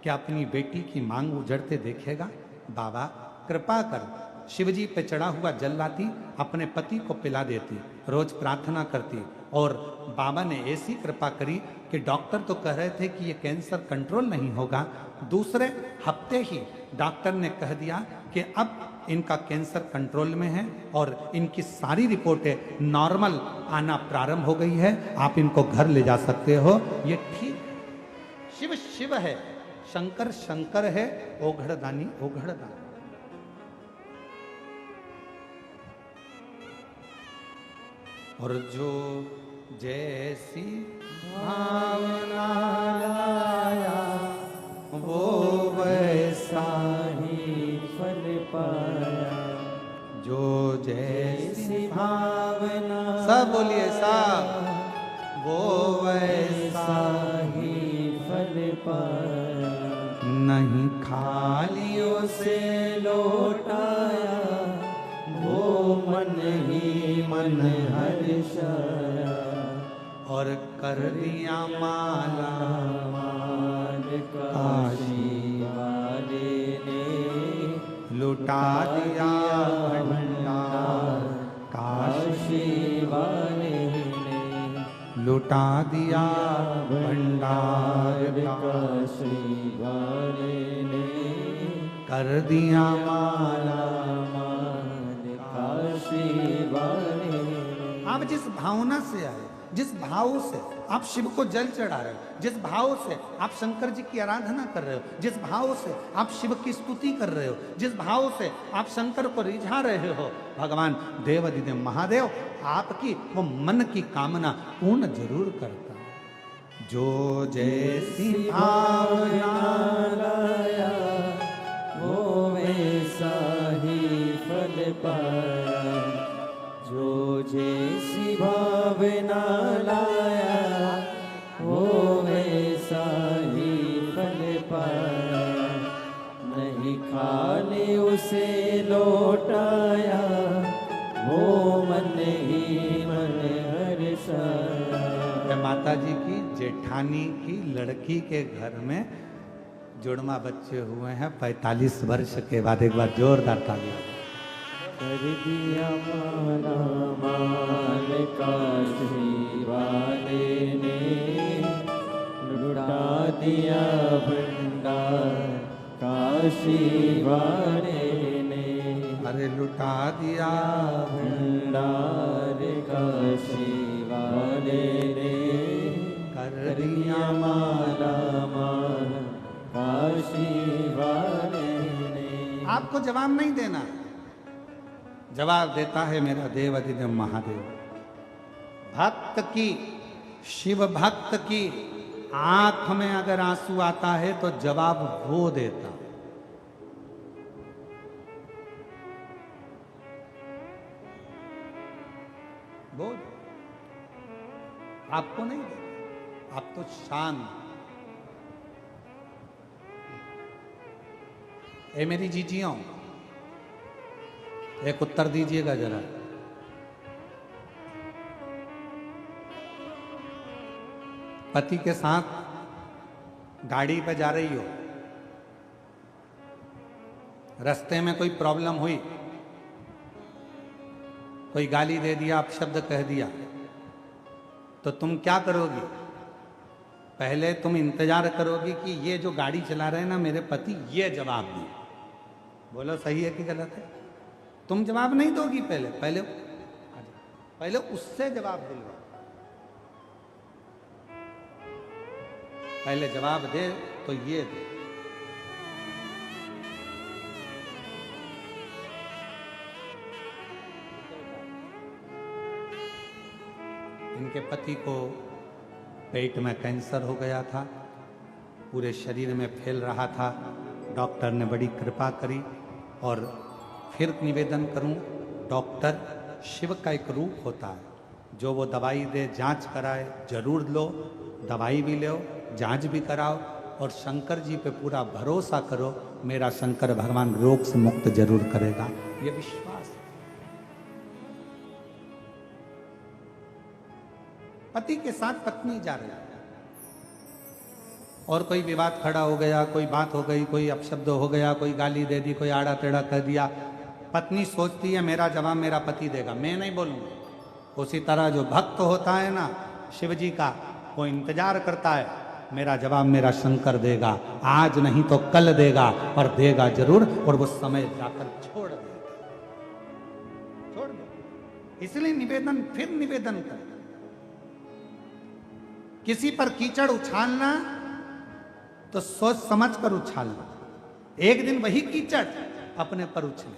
क्या अपनी बेटी की मांग उजड़ते देखेगा? बाबा कृपा कर। शिवजी पे चढ़ा हुआ जल लाती, अपने पति को पिला देती, रोज प्रार्थना करती। और बाबा ने ऐसी कृपा करी कि डॉक्टर तो कह रहे थे कि ये कैंसर कंट्रोल नहीं होगा। दूसरे हफ्ते ही डॉक्टर ने कह दिया कि अब इनका कैंसर कंट्रोल में है और इनकी सारी रिपोर्टें नॉर्मल आना प्रारंभ हो गई है, आप इनको घर ले जा सकते हो। ये ठीक, शिव शिव है, शंकर शंकर है, ओघड़दानी ओघड़दानी। और जो जैसी भावना लाया वो वैसा ही फल पाया। जो जैसी भावना सब बोलिए सब, वो वैसा ही फल पाया। नहीं खालियों से लौटाया वो मन ही मन हर्षाया। और कर दिया माला माल काशी वाले ने लुटा दिया भंडार, काशी वाले ने लुटा दिया भंडार, काशी वाले ने कर दिया माला। काशी वाले ने। आप जिस भावना से आए, जिस भाव से आप शिव को जल चढ़ा रहे हो, जिस भाव से आप शंकर जी की आराधना कर रहे हो, जिस भाव से आप शिव की स्तुति कर रहे हो, जिस भाव से आप शंकर को रिझा रहे हो, भगवान देवाधिदेव महादेव आपकी वो मन की कामना पूर्ण जरूर करता है। जो जैसी भावना लाया वो वैसा ही फल पाया, जो जैसी भावना लाया वो वैसा ही फल पाया। नहीं खाली उसे लौटाया, वो मन ही मन हर्षाया। माता जी की जेठानी की लड़की के घर में जुड़वा बच्चे हुए हैं 45 वर्ष के बाद। एक बार जोरदार ताली। कर दिया माला माल काशी वाले ने, लुटा दिया भंडार काशी वाले ने। अरे लुटा दिया भंडार काशी वाले ने, कर दिया माला माल काशी वाले ने। आपको जवाब नहीं देना, जवाब देता है मेरा देव अधिदेव महादेव। भक्त की, शिव भक्त की आंख में अगर आंसू आता है तो जवाब वो देता। बोल, आपको नहीं देता, आप तो शांत। ए मेरी जीजियों, एक उत्तर दीजिएगा जरा। पति के साथ गाड़ी पे जा रही हो, रास्ते में कोई प्रॉब्लम हुई, कोई गाली दे दिया, अपशब्द कह दिया, तो तुम क्या करोगी? पहले तुम इंतजार करोगी कि ये जो गाड़ी चला रहे हैं ना मेरे पति, ये जवाब दें। बोलो सही है कि गलत है? तुम जवाब नहीं दोगी, पहले उससे जवाब दिलवा। पहले जवाब दे तो ये दे। इनके पति को पेट में कैंसर हो गया था, पूरे शरीर में फैल रहा था। डॉक्टर ने बड़ी कृपा करी। और फिर निवेदन करूं, डॉक्टर शिव का एक रूप होता है, जो वो दवाई दे, जांच कराए, जरूर लो, दवाई भी लो, जांच भी कराओ, और शंकर जी पे पूरा भरोसा करो, मेरा शंकर भगवान रोग से मुक्त जरूर करेगा, ये विश्वास। पति के साथ पत्नी जा रही है और कोई विवाद खड़ा हो गया, कोई बात हो गई, कोई अपशब्द हो गया, कोई गाली दे दी, कोई आड़ा टेढ़ा कह दिया। पत्नी सोचती है मेरा जवाब मेरा पति देगा, मैं नहीं बोलूंगा। उसी तरह जो भक्त होता है ना शिव जी का, वो इंतजार करता है मेरा जवाब मेरा शंकर देगा, आज नहीं तो कल देगा, पर देगा जरूर, और वो समय जाकर छोड़ देगा, छोड़ दो। इसलिए निवेदन, फिर निवेदन कर, किसी पर कीचड़ उछालना तो सोच समझ कर उछालना। एक दिन वही कीचड़ अपने पर उछले।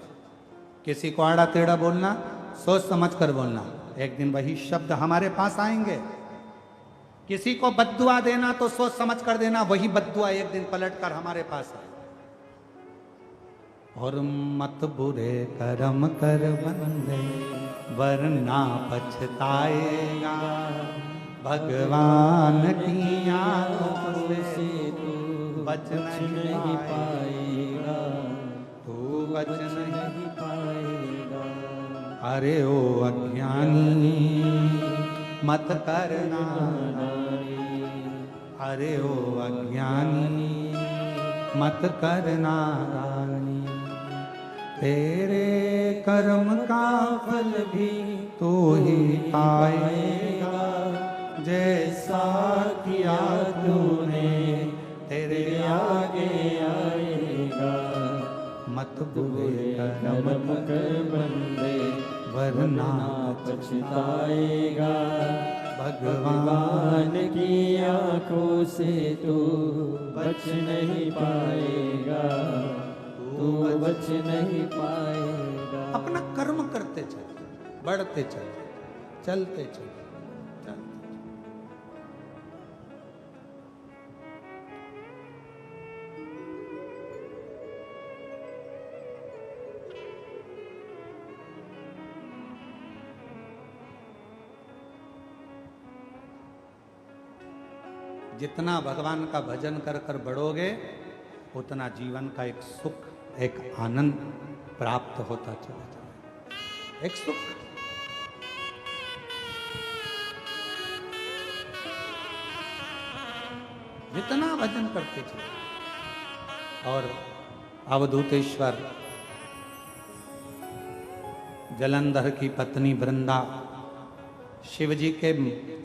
किसी को आड़ा टेढ़ा बोलना, सोच समझ कर बोलना, एक दिन वही शब्द हमारे पास आएंगे। किसी को बद्दुआ देना तो सोच समझ कर देना, वही बद्दुआ एक दिन पलट कर हमारे पास आए। और मत बुरे कर्म कर बंदे, वरना पछताएगा, भगवान की आंखों से तू बच नहीं पाएगा, तू बच नहीं पाएगा। अरे ओ अज्ञानी मत करना, अरे ओ अज्ञानी मत करना, तेरे कर्म का फल भी तू ही पाएगा, जैसा किया तूने तेरे आगे आएगा। मत बुरे कर्म कर बंदे, वरना पछताएगा, भगवान की आंखों से तू बच नहीं पाएगा, तू बच नहीं पाएगा। अपना कर्म करते चल, बढ़ते चल, चलते चल। जितना भगवान का भजन कर कर बढ़ोगे उतना जीवन का एक सुख, एक आनंद प्राप्त होता चला जाए, एक सुख। जितना भजन करते चले। और अवधूतेश्वर जलंधर की पत्नी वृंदा शिव जी के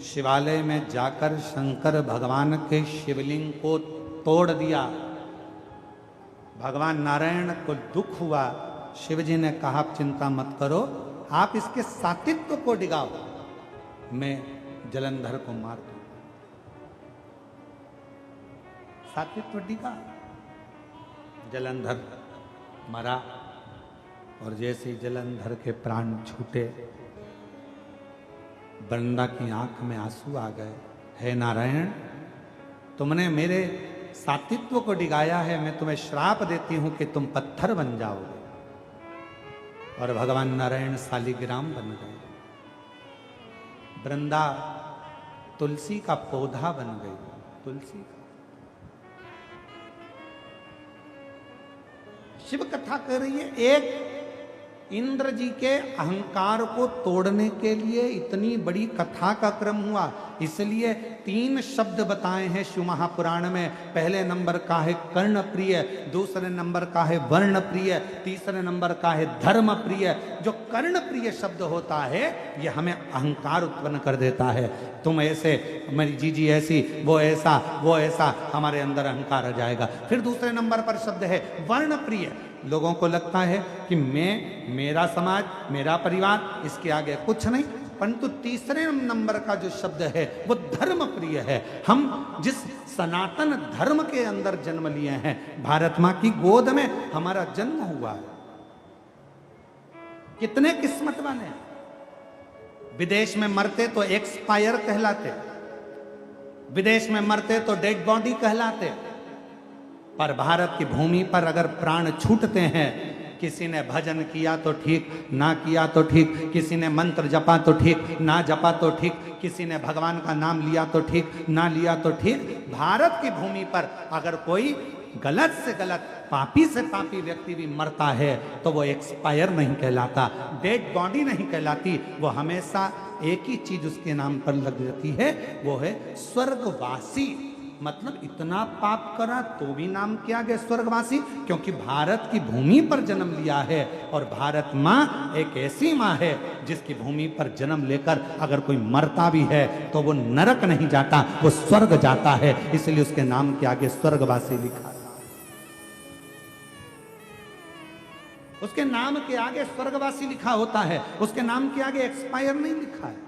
शिवालय में जाकर शंकर भगवान के शिवलिंग को तोड़ दिया। भगवान नारायण को दुख हुआ। शिव जी ने कहा आप चिंता मत करो, आप इसके सातित्व को डिगाओ, मैं जलंधर को मार दूं। सातित्व डिगा, जलंधर मरा। और जैसे ही जलंधर के प्राण छूटे, वृंदा की आंख में आंसू आ गए। हे नारायण, तुमने मेरे सातित्व को डिगाया है, मैं तुम्हें श्राप देती हूं कि तुम पत्थर बन जाओगे। और भगवान नारायण शालिग्राम बन गए। वृंदा तुलसी का पौधा बन गई। तुलसी का। शिव कथा कह रही है, एक इंद्र जी के अहंकार को तोड़ने के लिए इतनी बड़ी कथा का क्रम हुआ। इसलिए 3 शब्द बताए हैं शिव महापुराण में। पहले नंबर का है कर्ण प्रिय, दूसरे नंबर का है वर्ण प्रिय, तीसरे नंबर का है धर्म प्रिय। जो कर्ण प्रिय शब्द होता है ये हमें अहंकार उत्पन्न कर देता है। तुम ऐसे, मेरी जीजी ऐसी, वो ऐसा, वो ऐसा, हमारे अंदर अहंकार आ जाएगा। फिर दूसरे नंबर पर शब्द है वर्ण प्रिय। लोगों को लगता है कि मैं, मेरा समाज, मेरा परिवार, इसके आगे कुछ नहीं। परंतु तीसरे नंबर का जो शब्द है वो धर्म प्रिय है। हम जिस सनातन धर्म के अंदर जन्म लिए हैं, भारत मां की गोद में हमारा जन्म हुआ है, कितने किस्मत वाले हैं। विदेश में मरते तो एक्सपायर कहलाते, विदेश में मरते तो डेड बॉडी कहलाते। पर भारत की भूमि पर अगर प्राण छूटते हैं, किसी ने भजन किया तो ठीक, ना किया तो ठीक, किसी ने मंत्र जपा तो ठीक, ना जपा तो ठीक, किसी ने भगवान का नाम लिया तो ठीक, ना लिया तो ठीक, भारत की भूमि पर अगर कोई गलत से गलत, पापी से पापी व्यक्ति भी मरता है तो वो एक्सपायर नहीं कहलाता, डेड बॉडी नहीं कहलाती। वो हमेशा एक ही चीज उसके नाम पर लग जाती है, वो है स्वर्गवासी। मतलब इतना पाप करा तो भी नाम किया गया स्वर्गवासी, क्योंकि भारत की भूमि पर जन्म लिया है। और भारत माँ एक ऐसी माँ है जिसकी भूमि पर जन्म लेकर अगर कोई मरता भी है तो वो नरक नहीं जाता, वो स्वर्ग जाता है। इसलिए उसके नाम के आगे स्वर्गवासी लिखा, उसके नाम के आगे स्वर्गवासी लिखा होता है, उसके नाम के आगे एक्सपायर नहीं लिखा है।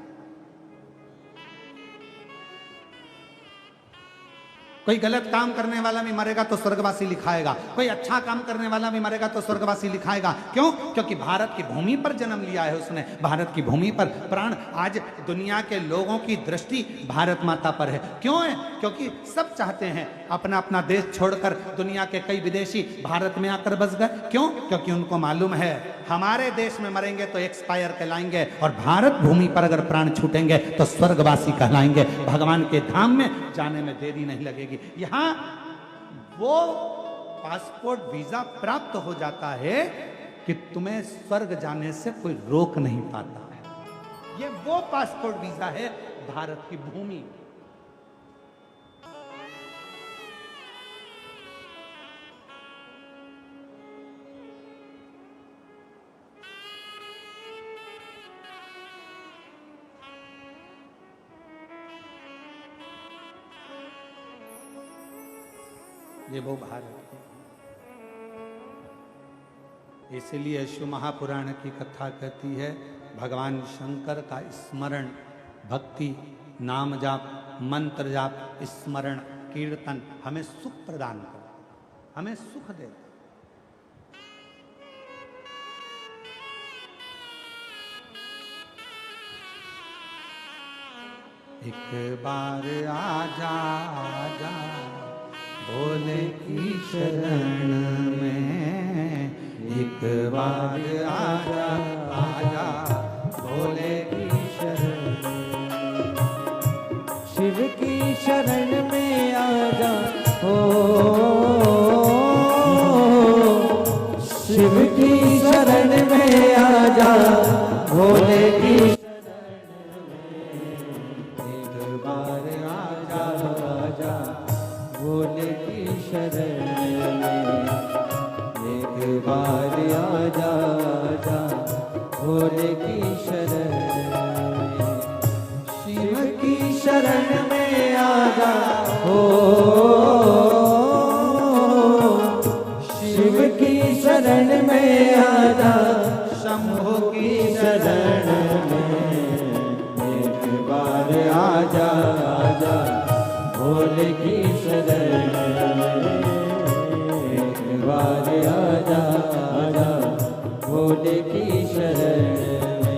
कोई गलत काम करने वाला भी मरेगा तो स्वर्गवासी लिखाएगा, कोई अच्छा काम करने वाला भी मरेगा तो स्वर्गवासी लिखाएगा। क्यों? क्योंकि भारत की भूमि पर जन्म लिया है उसने, भारत की भूमि पर प्राण। आज दुनिया के लोगों की दृष्टि भारत माता पर है। क्यों है? क्योंकि सब चाहते हैं अपना अपना देश छोड़कर, दुनिया के कई विदेशी भारत में आकर बस गए। क्यों? क्योंकि उनको मालूम है हमारे देश में मरेंगे तो एक्सपायर कहलाएंगे, और भारत भूमि पर अगर प्राण छूटेंगे तो स्वर्गवासी कहलाएंगे। भगवान के धाम में जाने में देरी नहीं लगेगी। यहां वो पासपोर्ट वीजा प्राप्त हो जाता है कि तुम्हें स्वर्ग जाने से कोई रोक नहीं पाता है। ये वो पासपोर्ट वीजा है भारत की भूमि। ये वो भारत है। इसलिए शिव महापुराण की कथा कहती है भगवान शंकर का स्मरण, भक्ति, नाम जाप, मंत्र जाप, स्मरण, कीर्तन हमें सुख प्रदान करता, हमें सुख देता। एक बार आजा आजा भोले की शरण में, एक बार आजा आजा भोले की शरण में, शिव की शरण में शरण में, शिव की शरण में आजा हो, शिव की शरण में आजा, शंभु की शरण में एक बार आजा आजा, भोले की शरण में एक बार आजा आजा, भोले की शरण में।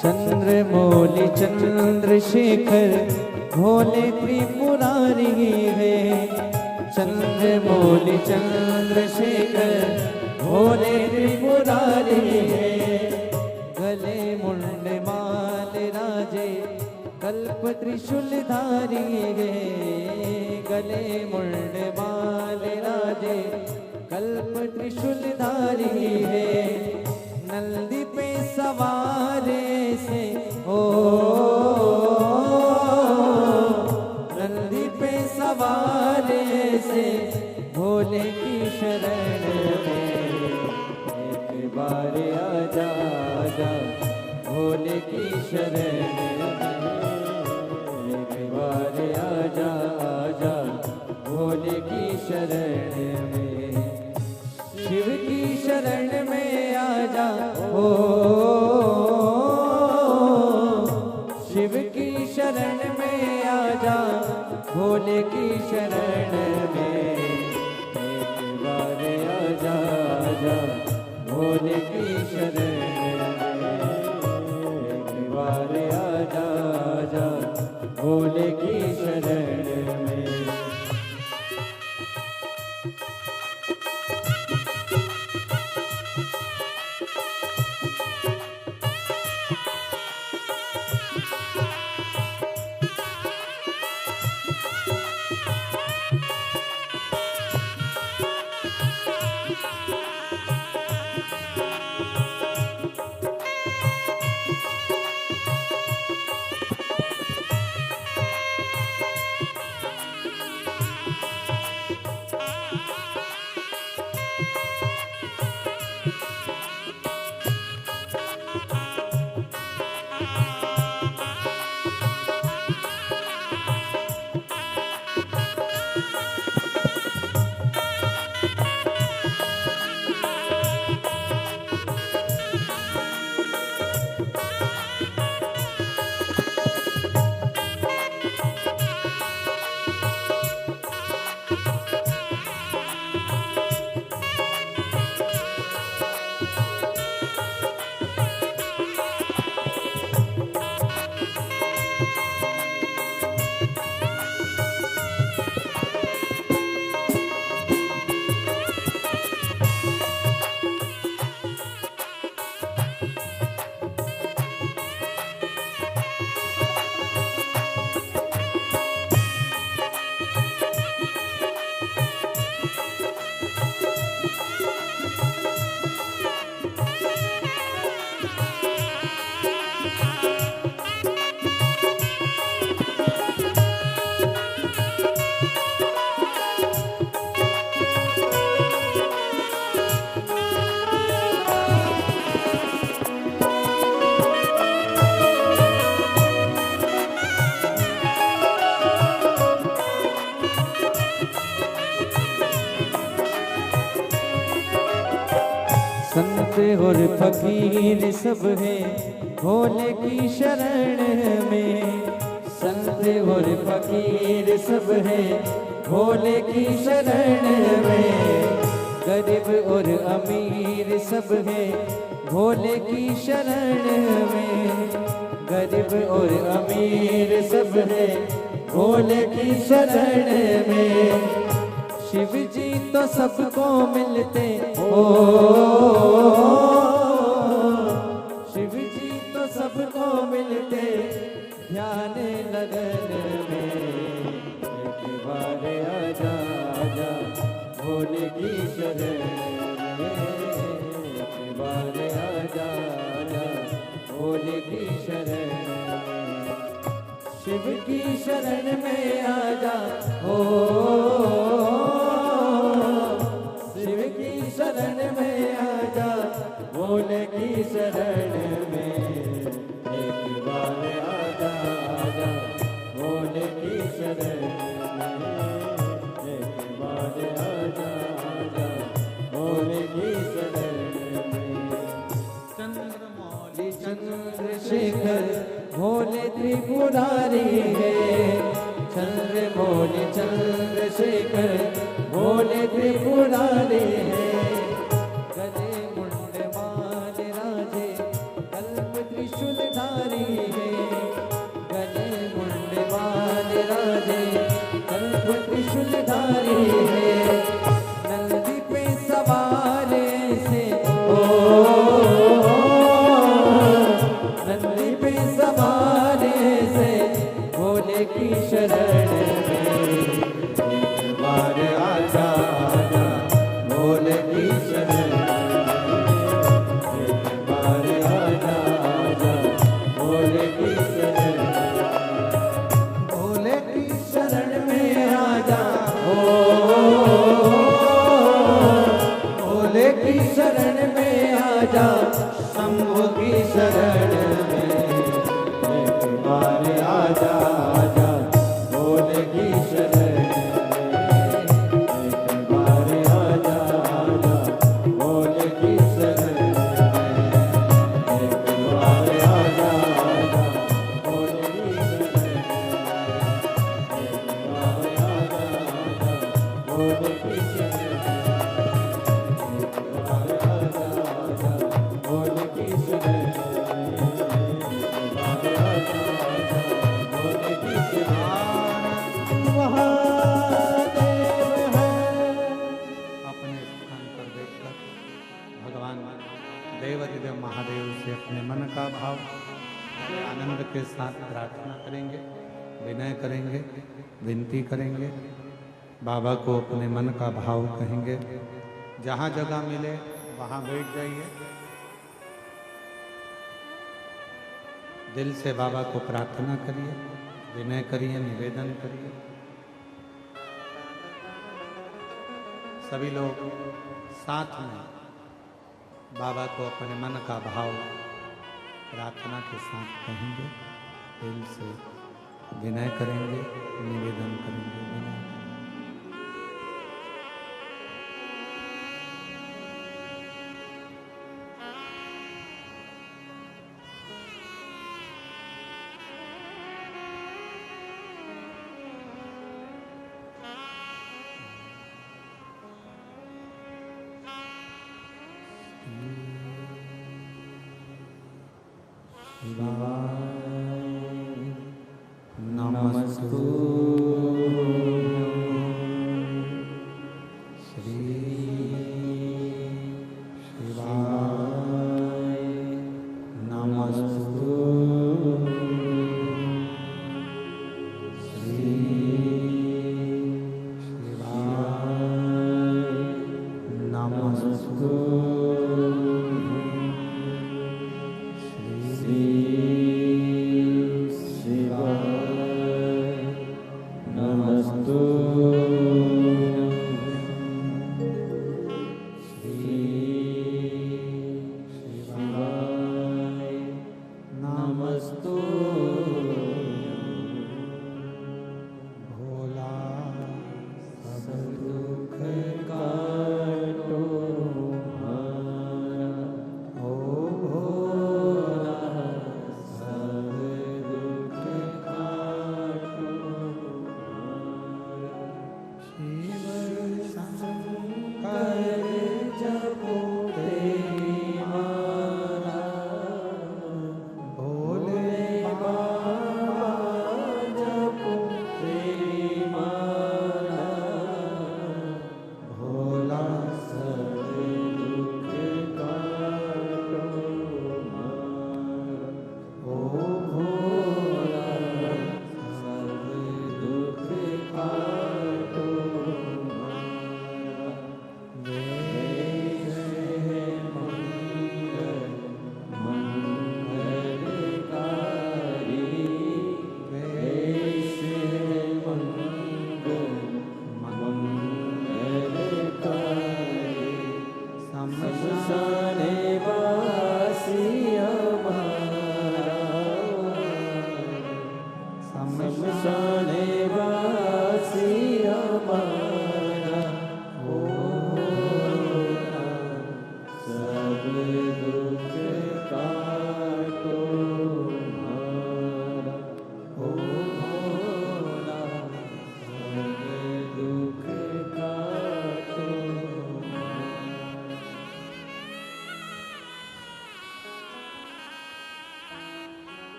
चंद्रमौली चंद्रशेखर भोले त्रिपुरारी है, चंद्रमौली चंद्रशेखर भोले त्रिपुरारी है, गले मुंड माल राजे कल्प त्रिशूलधारी है, गले मुंड माल राजे कल्प त्रिशूलधारी है, नंदी पे सवारे से ओ, नंदी पे सवारे से भोले की शरण में एक बार आजा आजा, भोले की शरण में एक बार आजा आजा, भोले की शरण में, शिव की शरण में आजा हो, शिव की शरण में आजा, भोले की शरण में एक बार आजा आजा, भोले की शरण में एक बार आजा आजा, भोले की शरण में। संत और फकीर सब है भोले की शरण में। संत और फकीर सब है भोले की शरण में। गरीब और अमीर सब है भोले की शरण में। गरीब और अमीर सब है भोले की शरण में। शिव जी तो सबको मिलते हो, शिव जी तो सबको मिलते ध्यान लगन में। एक बार आजा आजा भोले की शरण में। एक बार आजा आजा भोले की शरण में। शिव की शरण में आजा हो, शिव की शरण में आजा भोले की शरण में। एक बार आजा आजा भोले की शरण में। एक बार आजा आजा भोले की शरण में। चंद्रमौली चंद्रशेखर भोले त्रिपुरारी है। चंद्रमौली चंद्रशेखर भोले त्रिपुरारी है। गले मुंड माल राजे कल्प त्रिशूलधारी है। गले मुंड माल राजे कल्प त्रिशूलधारी है। नंदी पे सवार ऐसे ओ, नंदी पे सवार ऐसे भोले की शरण में। एक बार आजा आजा भोले की शरण में। एक बार आजा आजा भोले की शरण में। भोले की शरण में आजा हो, भोले की शरण में आजा शंभु की शरण में। एक बार आजा आजा भोले की शरण में। एक बार आजा आजा भोले की शरण में। एक बार आजा आजा भोले की शरण में। एक बार आजा आजा भोले की शरण में। एक बार आजा आजा भोले की शरण में। अपने स्थान पर बैठकर भगवान देवाधिदेव महादेव से अपने मन का भाव आनंद के साथ प्रार्थना करेंगे, विनय करेंगे, विनती करेंगे। बाबा को अपने मन का भाव कहेंगे। जहाँ जगह मिले वहाँ बैठ जाइए। दिल से बाबा को प्रार्थना करिए, विनय करिए, निवेदन करिए। सभी लोग साथ में बाबा को अपने मन का भाव प्रार्थना के साथ कहेंगे, दिल से विनय करेंगे, निवेदन करेंगे, विनय करेंगे। नमस्तु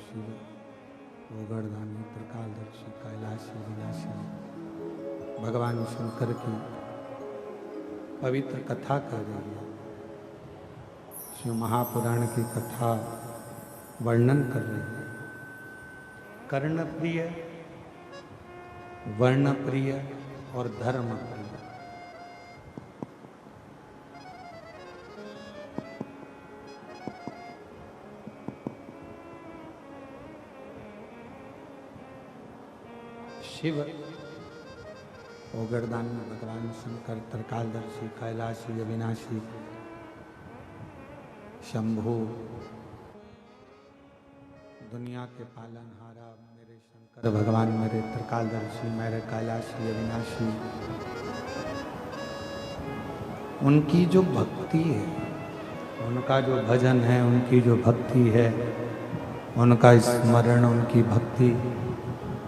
शिव गोगर्धानी त्रिकालदर्शी कैलाशी विनाशी भगवान शंकर की पवित्र कथा कर रही है। शिव महापुराण की कथा वर्णन कर रही है। कर्ण प्रिय, वर्ण प्रिय और धर्म प्रिय। शिव ओगरदानी भगवान शंकर त्रिकालदर्शी कैलाशी अविनाशी शंभु दुनिया के पालनहारा मेरे शंकर भगवान, मेरे त्रिकालदर्शी, मेरे कैलाशी अविनाशी, उनकी जो भक्ति है, उनका जो भजन है, उनकी जो भक्ति है, उनका स्मरण, उनकी भक्ति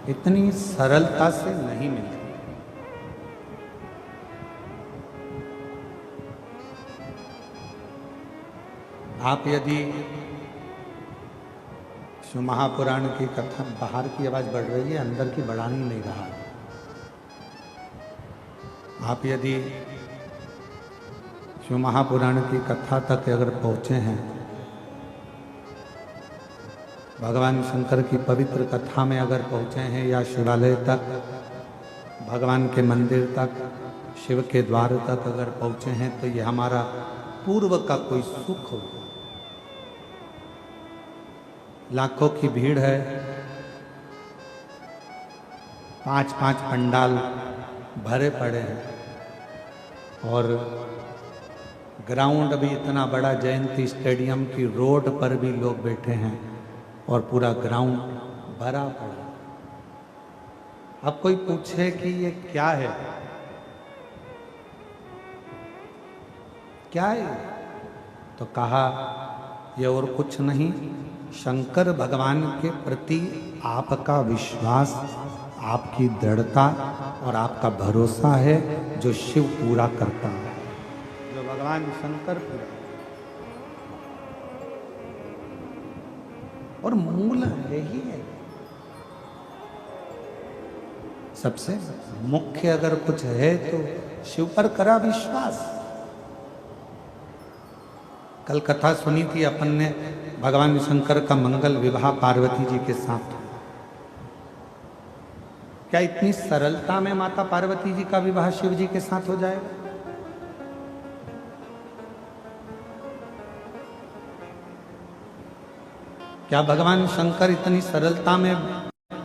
इतनी सरलता से नहीं मिलती। आप यदि शिव महापुराण की कथा, बाहर की आवाज बढ़ रही है, अंदर की बढ़ा नहीं रहा। आप यदि शिव महापुराण की कथा तक अगर पहुंचे हैं, भगवान शंकर की पवित्र कथा में अगर पहुंचे हैं, या शिवालय तक, भगवान के मंदिर तक, शिव के द्वार तक अगर पहुंचे हैं, तो ये हमारा पूर्व का कोई सुख होगा। लाखों की भीड़ है, 5-5 पंडाल भरे पड़े हैं और ग्राउंड भी इतना बड़ा, जयंती स्टेडियम की रोड पर भी लोग बैठे हैं और पूरा ग्राउंड भरा पड़ा। अब कोई पूछे कि ये क्या है, क्या है, तो कहा ये और कुछ नहीं, शंकर भगवान के प्रति आपका विश्वास, आपकी दृढ़ता और आपका भरोसा है, जो शिव पूरा करता है, जो भगवान शंकर पूरा। और मूल यही है, सबसे मुख्य अगर कुछ है तो शिव पर करा विश्वास। कल कथा सुनी थी अपन ने, भगवान शंकर का मंगल विवाह पार्वती जी के साथ। क्या इतनी सरलता में माता पार्वती जी का विवाह शिव जी के साथ हो जाएगा? क्या भगवान शंकर इतनी सरलता में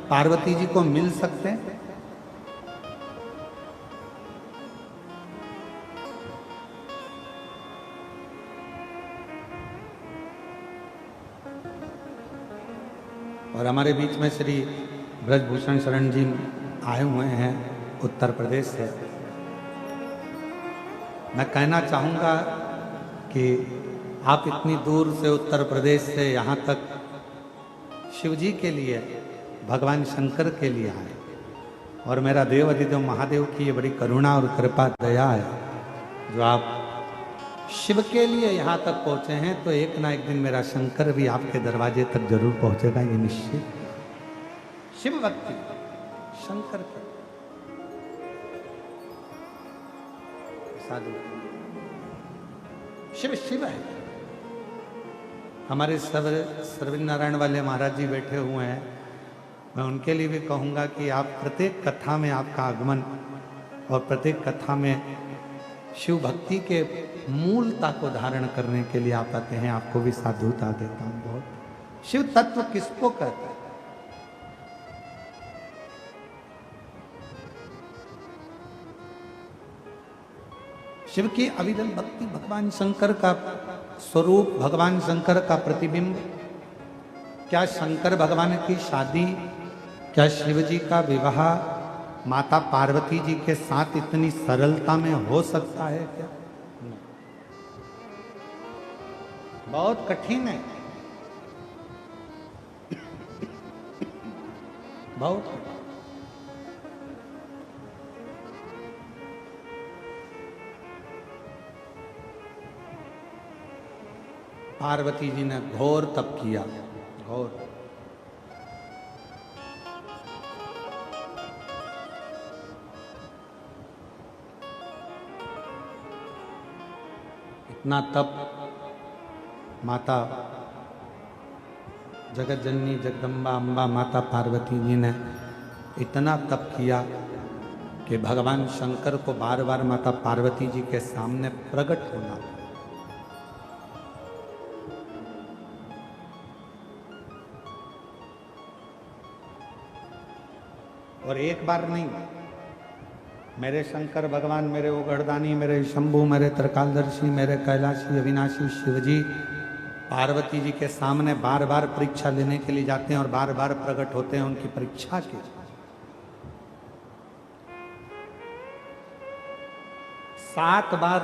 पार्वती जी को मिल सकते हैं? और हमारे बीच में श्री ब्रजभूषण शरण जी आए हुए हैं उत्तर प्रदेश से। मैं कहना चाहूँगा कि आप इतनी दूर से उत्तर प्रदेश से यहाँ तक शिव जी के लिए, भगवान शंकर के लिए आए, और मेरा देव अधिदेव महादेव की ये बड़ी करुणा और कृपा दया है, जो आप शिव के लिए यहाँ तक पहुँचे हैं। तो एक ना एक दिन मेरा शंकर भी आपके दरवाजे तक जरूर पहुँचेगा, ये निश्चित। शिव भक्ति शंकर की साधु, शिव शिव है। हमारे सर्व नारायण वाले महाराज जी बैठे हुए हैं, मैं उनके लिए भी कहूँगा कि आप प्रत्येक कथा में आपका आगमन और प्रत्येक कथा में शिव भक्ति के मूलता को धारण करने के लिए आप आते हैं। आपको भी साधुता देता हूँ बहुत। शिव तत्व किसको कहता है? शिव की अविरल भक्ति, भगवान शंकर का स्वरूप, भगवान शंकर का प्रतिबिंब। क्या शंकर भगवान की शादी, क्या शिव जी का विवाह माता पार्वती जी के साथ इतनी सरलता में हो सकता है क्या? बहुत कठिन है, बहुत। पार्वती जी ने घोर तप किया, घोर। इतना तप माता जगत जननी जगदम्बा अम्बा माता पार्वती जी ने इतना तप किया कि भगवान शंकर को बार बार माता पार्वती जी के सामने प्रकट होना। और एक बार नहीं, मेरे शंकर भगवान, मेरे उगड़दानी, मेरे शंभु, मेरे त्रिकालदर्शी, मेरे कैलाशी अविनाशी शिवजी पार्वती जी के सामने बार बार परीक्षा लेने के लिए जाते हैं और बार बार प्रकट होते हैं उनकी परीक्षा के। 7 बार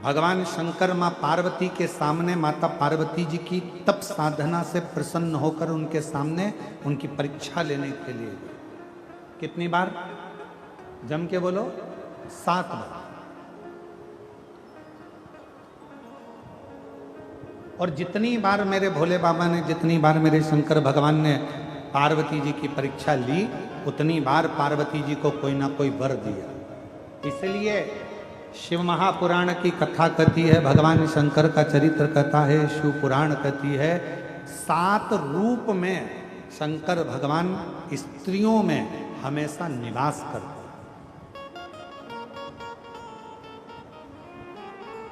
भगवान शंकर मां पार्वती के सामने माता पार्वती जी की तप साधना से प्रसन्न होकर उनके सामने उनकी परीक्षा लेने के लिए। कितनी बार? जम के बोलो, 7 बार। और जितनी बार मेरे भोले बाबा ने, जितनी बार मेरे शंकर भगवान ने पार्वती जी की परीक्षा ली, उतनी बार पार्वती जी को कोई ना कोई वर दिया। इसलिए शिव महापुराण की कथा कहती है, भगवान शंकर का चरित्र कथा है, शिव पुराण कहती है, 7 रूप में शंकर भगवान स्त्रियों में हमेशा निवास करते।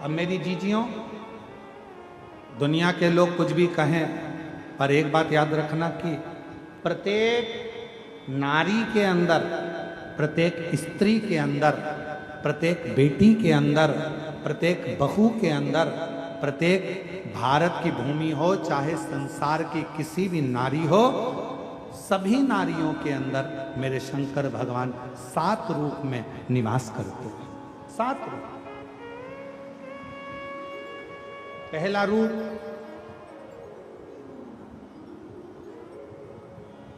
अब मेरी जीजियों, दुनिया के लोग कुछ भी कहें, पर एक बात याद रखना कि प्रत्येक नारी के अंदर, प्रत्येक स्त्री के अंदर, प्रत्येक बेटी के अंदर, प्रत्येक बहू के अंदर, प्रत्येक भारत की भूमि हो चाहे संसार की किसी भी नारी हो, सभी नारियों के अंदर मेरे शंकर भगवान 7 रूप में निवास करते हैं। 7 रूप। पहला रूप,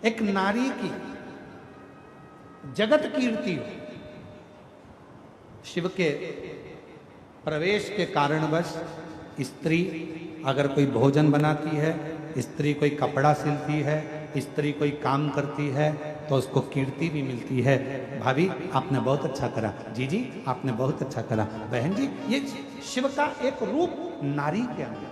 एक नारी की जगत कीर्ति हो। शिव के प्रवेश के कारणवश स्त्री अगर कोई भोजन बनाती है, स्त्री कोई कपड़ा सिलती है, स्त्री कोई काम करती है, तो उसको कीर्ति भी मिलती है। भाभी आपने बहुत अच्छा करा, जी आपने बहुत अच्छा करा, बहन जी, ये शिव का एक रूप नारी के अंदर।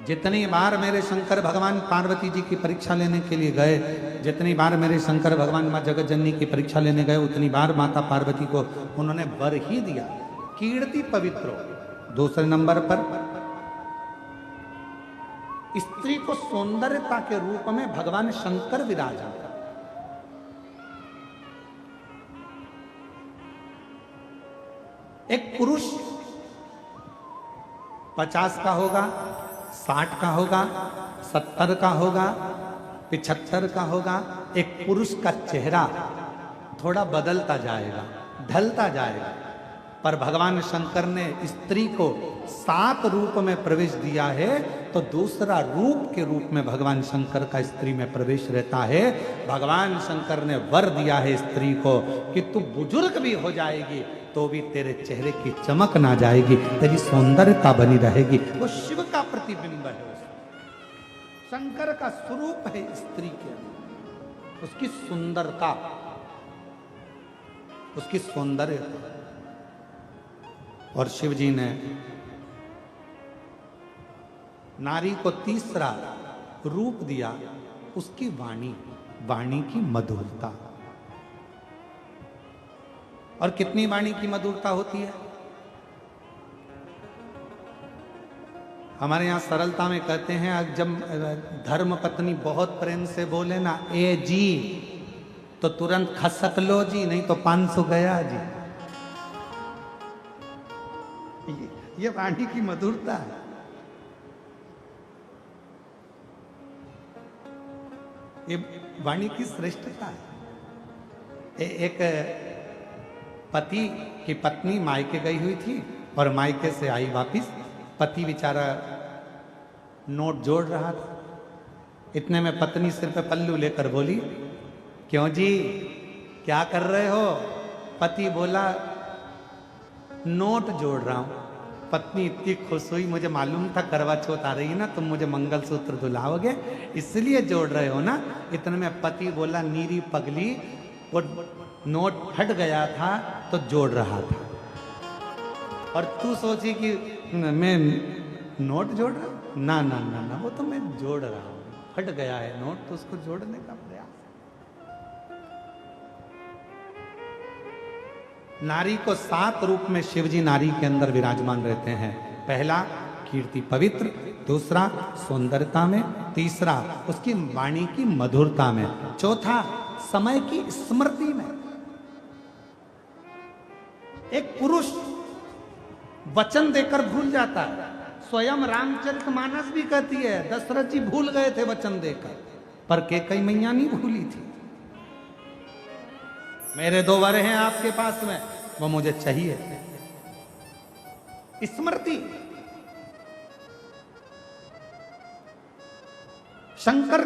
जितनी बार मेरे शंकर भगवान पार्वती जी की परीक्षा लेने के लिए गए, जितनी बार मेरे शंकर भगवान मां जगत जननी की परीक्षा लेने गए, उतनी बार माता पार्वती को उन्होंने वर ही दिया, कीर्ति पवित्र हो। दूसरे नंबर पर स्त्री को सौंदर्यता के रूप में भगवान शंकर विराजमान। एक पुरुष 50 का होगा, 60 का होगा, 70 का होगा, 75 का होगा। एक पुरुष का चेहरा थोड़ा बदलता जाएगा, ढलता जाएगा, पर भगवान शंकर ने स्त्री को 7 रूप में प्रवेश दिया है, तो दूसरा रूप के रूप में भगवान शंकर का स्त्री में प्रवेश रहता है। भगवान शंकर ने वर दिया है स्त्री को कि तू बुजुर्ग भी हो जाएगी तो भी तेरे चेहरे की चमक ना जाएगी, तेरी सौंदर्यता बनी रहेगी। वो शिव का प्रतिबिंब है, शंकर का स्वरूप है स्त्री के अंदर, उसकी सुंदरता, उसकी सौंदर्यता। और शिव जी ने नारी को तीसरा रूप दिया, उसकी वाणी, वाणी की मधुरता। और कितनी वाणी की मधुरता होती है? हमारे यहां सरलता में कहते हैं, जब धर्म पत्नी बहुत प्रेम से बोले ना, ए जी, तो तुरंत खसक लो जी, नहीं तो 500 गया जी। ये वाणी की मधुरता है। ये वाणी की श्रेष्ठता है। एक पति की पत्नी मायके गई हुई थी और मायके से आई वापिस, पति बेचारा नोट जोड़ रहा था। इतने में पत्नी सिर पे पल्लू लेकर बोली, क्यों जी क्या कर रहे हो? पति बोला, नोट जोड़ रहा हूं। पत्नी इतनी खुश हुई, मुझे मालूम था करवा चौथ आ रही है ना, तुम मुझे मंगलसूत्र दुलाओगे, इसलिए जोड़ रहे हो ना। इतने में पति बोला, नीरी पगली, वो नोट फट गया था तो जोड़ रहा था, और तू सोची कि मैं नोट जोड़ रहा हूं, ना ना ना ना, वो तो मैं जोड़ रहा हूं, फट गया है नोट तो उसको जोड़ने का प्रयास। नारी को 7 रूप में शिवजी नारी के अंदर विराजमान रहते हैं। पहला कीर्ति पवित्र, दूसरा सौंदर्यता में, तीसरा उसकी वाणी की मधुरता में, चौथा समय की स्मृति में। एक पुरुष वचन देकर भूल जाता है, स्वयं रामचरितमानस भी कहती है दशरथ जी भूल गए थे वचन देकर, पर कैकेयी मैया नहीं भूली थी। मेरे 2 वर हैं आपके पास में, वो मुझे चाहिए। स्मृति। शंकर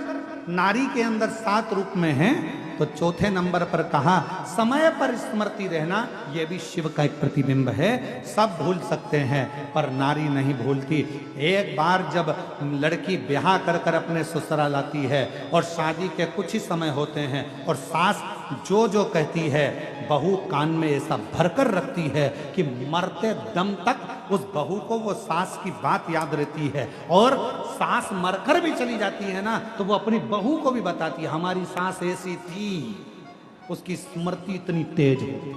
नारी के अंदर 7 रूप में हैं, तो चौथे नंबर पर कहा समय पर स्मृति रहना, यह भी शिव का एक प्रतिबिंब है। सब भूल सकते हैं पर नारी नहीं भूलती। एक बार जब लड़की ब्याह कर कर अपने ससुराल आती है और शादी के कुछ ही समय होते हैं और सास जो जो कहती है बहू कान में ऐसा भरकर रखती है कि मरते दम तक उस बहू को वो सास की बात याद रहती है, और सास मरकर भी चली जाती है ना तो वो अपनी बहू को भी बताती है हमारी सास ऐसी थी, उसकी स्मृति इतनी तेज है।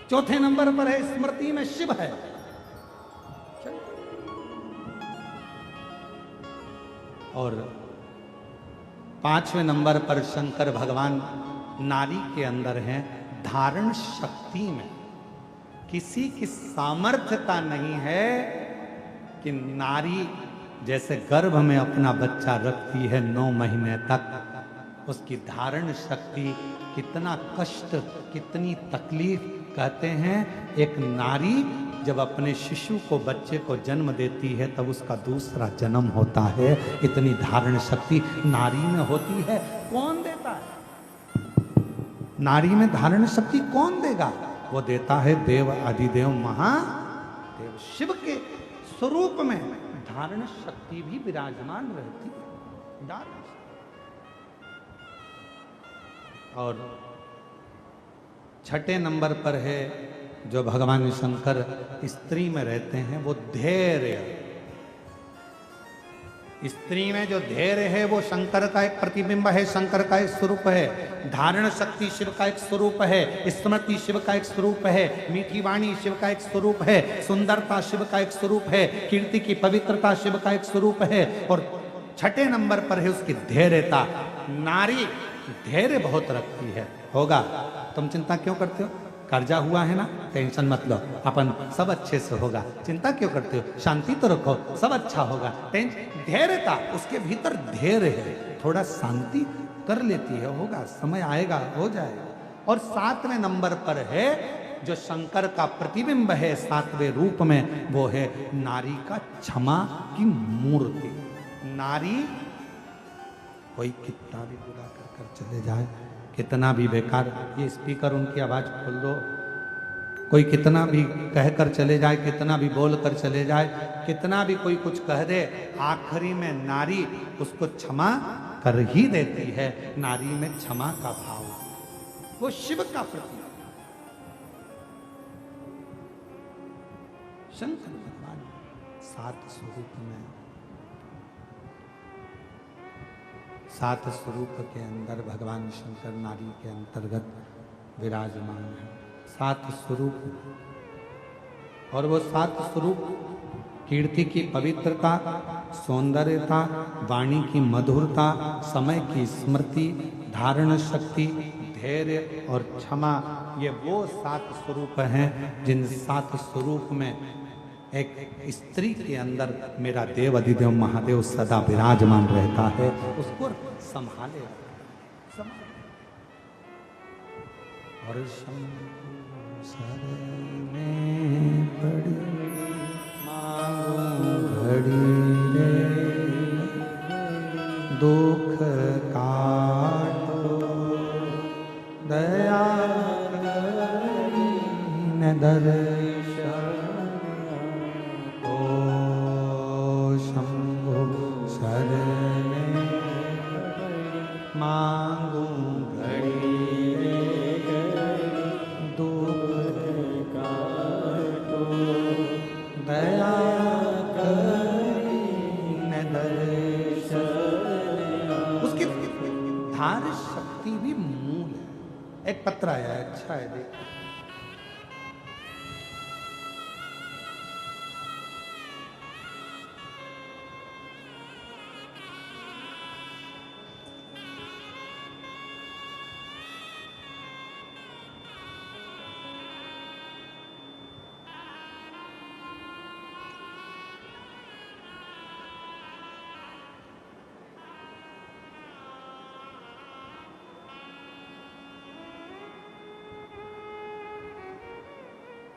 चौथे नंबर पर है स्मृति में शिव है। और 5वें नंबर पर शंकर भगवान नारी के अंदर हैं धारण शक्ति में। किसी की सामर्थ्यता नहीं है कि नारी जैसे गर्भ में अपना बच्चा रखती है 9 महीने तक, उसकी धारण शक्ति कितना कष्ट, कितनी तकलीफ। कहते हैं एक नारी जब अपने शिशु को, बच्चे को जन्म देती है तब उसका दूसरा जन्म होता है। इतनी धारण शक्ति नारी में होती है। कौन देता है? नारी में धारण शक्ति कौन देगा? वो देता है देव अधिदेव महादेव शिव के स्वरूप में धारण शक्ति भी विराजमान रहती है। धारण। और 6ठे नंबर पर है जो भगवान शंकर स्त्री में रहते हैं वो धैर्य। स्त्री में जो धैर्य है वो शंकर का एक प्रतिबिंब है, शंकर का एक स्वरूप है। धारण शक्ति शिव का एक स्वरूप है, स्मृति शिव का एक स्वरूप है, मीठी वाणी शिव का एक स्वरूप है, सुंदरता शिव का एक स्वरूप है, कीर्ति की पवित्रता शिव का एक स्वरूप है। और 6ठे नंबर पर है उसकी धैर्यता। नारी धैर्य बहुत रखती है। होगा, तुम चिंता क्यों करते हो? कर्जा हुआ है ना, टेंशन मत लो, अपन सब अच्छे से होगा। चिंता क्यों करते हो? शांति तो रखो, सब अच्छा होगा। धैर्यता, उसके भीतर धैर्य है, थोड़ा शांति कर लेती है, होगा, समय आएगा, हो जाएगा। और 7वें नंबर पर है जो शंकर का प्रतिबिंब है 7वें रूप में, वो है नारी का क्षमा की मूर्ति। नारी कोई कितना भी बुरा कर चले जाए, कितना भी बेकार, ये स्पीकर उनकी आवाज खोल दो, कोई कितना भी कहकर चले जाए, कितना भी बोल कर चले जाए, कितना भी कोई कुछ कह दे, आखिरी में नारी उसको क्षमा कर ही देती है। नारी में क्षमा का भाव, वो शिव का प्रतीक। शंकर भगवान 7 स्वरूप में, 7 स्वरूप के अंदर भगवान शंकर नारी के अंतर्गत विराजमान है। 7 स्वरूप, और वो 7 स्वरूप कीर्ति की पवित्रता, सौंदर्यता, वाणी की मधुरता, समय की स्मृति, धारण शक्ति, धैर्य और क्षमा, ये वो 7 स्वरूप हैं जिन 7 स्वरूप में एक स्त्री के अंदर मेरा देव अधिदेव महादेव सदा विराजमान रहता है। उसको संभाले, और शरणे पड़ी मांगो घड़ी रे, दुख काटो दया न दर्शन, व्यवहार शक्ति भी मूल है। एक पत्र आया है, अच्छा है, देख।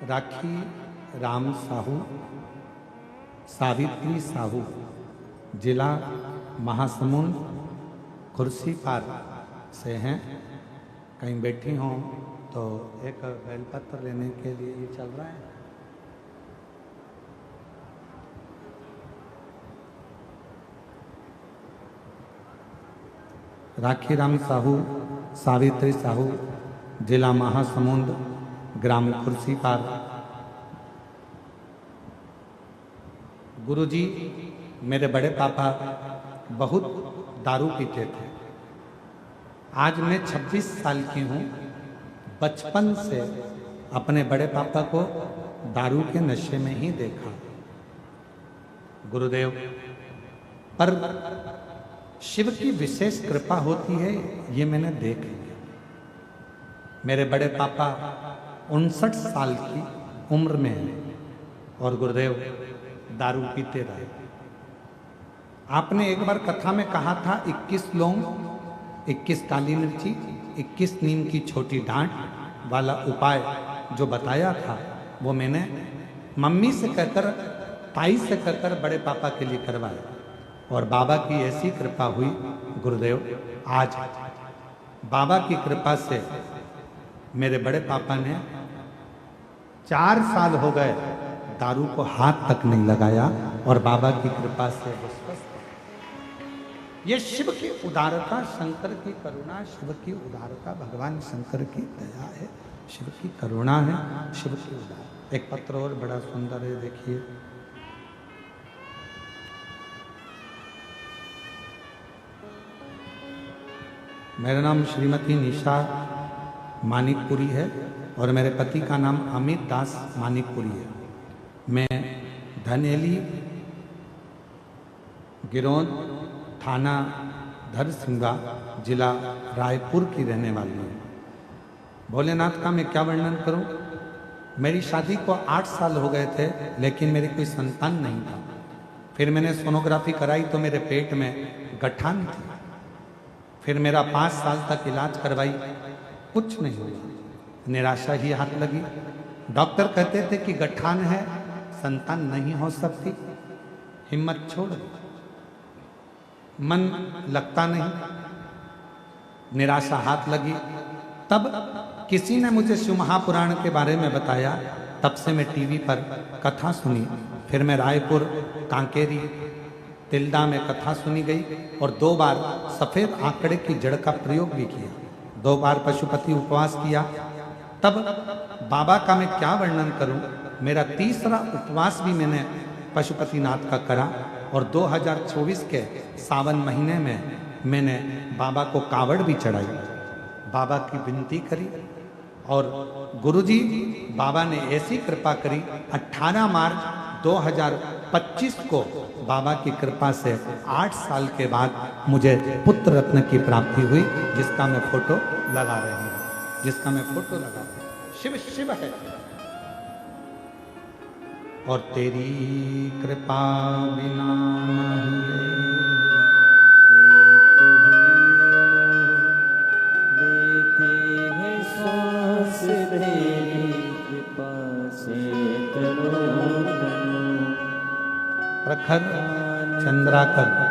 राखी राम साहू, सावित्री साहू, जिला महासमुंद, खुर्सीपार से हैं। कहीं बैठी हों तो एक बेलपत्र लेने के लिए ये चल रहा है। राखी राम साहू, सावित्री साहू, जिला महासमुंद, ग्राम खुर्सीपार। गुरुजी, मेरे बड़े पापा बहुत दारू पीते थे। आज मैं 26 साल की हूँ। बचपन से अपने बड़े पापा को दारू के नशे में ही देखा। गुरुदेव, पर शिव की विशेष कृपा होती है, ये मैंने देख लिया। मेरे बड़े पापा 59 साल की उम्र में है और गुरुदेव दारू पीते रहे। आपने एक बार कथा में कहा था 21 लौंग, 21 काली मिर्ची, 21 नीम की छोटी डांट वाला उपाय जो बताया था, वो मैंने मम्मी से कहकर, ताई से कहकर बड़े पापा के लिए करवाया और बाबा की ऐसी कृपा हुई गुरुदेव, आज बाबा की कृपा से मेरे बड़े पापा ने 4 साल हो गए दारू को हाथ तक नहीं लगाया और बाबा की कृपा से वो स्वस्थ। ये शिव की उदारता, शंकर की करुणा, शिव की उदारता, भगवान शंकर की दया है, शिव की करुणा है, शिव की उदारता। एक पत्र और बड़ा सुंदर है, देखिए। मेरा नाम श्रीमती निशा मानिकपुरी है और मेरे पति का नाम अमित दास मानिकपुरी है। मैं धनेली गिरोंद, थाना धरसिंगा, जिला रायपुर की रहने वाली हूँ। भोलेनाथ का मैं क्या वर्णन करूं। मेरी शादी को 8 साल हो गए थे, लेकिन मेरी कोई संतान नहीं था। फिर मैंने सोनोग्राफी कराई तो मेरे पेट में गठान थी। फिर मेरा 5 साल तक इलाज करवाई, कुछ नहीं हुआ। निराशा ही हाथ लगी। डॉक्टर कहते थे कि गठान है, संतान नहीं हो सकती। हिम्मत छोड़ दी, मन लगता नहीं, निराशा हाथ लगी। तब किसी ने मुझे शिव महापुराण के बारे में बताया। तब से मैं टीवी पर कथा सुनी। फिर मैं रायपुर, कांकेरी, तिल्दा में कथा सुनी गई और 2 बार सफेद आंकड़े की जड़ का प्रयोग भी किया। 2 बार पशुपति उपवास किया। तब बाबा का मैं क्या वर्णन करूं। मेरा 3रा उपवास भी मैंने पशुपतिनाथ का करा और 2024 के सावन महीने में मैंने बाबा को कावड़ भी चढ़ाई, बाबा की विनती करी और गुरुजी बाबा ने ऐसी कृपा करी। 18 मार्च 2025 को बाबा की कृपा से 8 साल के बाद मुझे पुत्र रत्न की प्राप्ति हुई, जिसका मैं फोटो लगा रही हूँ, जिसका मैं फोटो लगा रही हूँ। शिव शिव है और तेरी कृपा बिना लेते हैं सांस तेरी कृपा से तनो तनो। प्रखर चंद्राकर।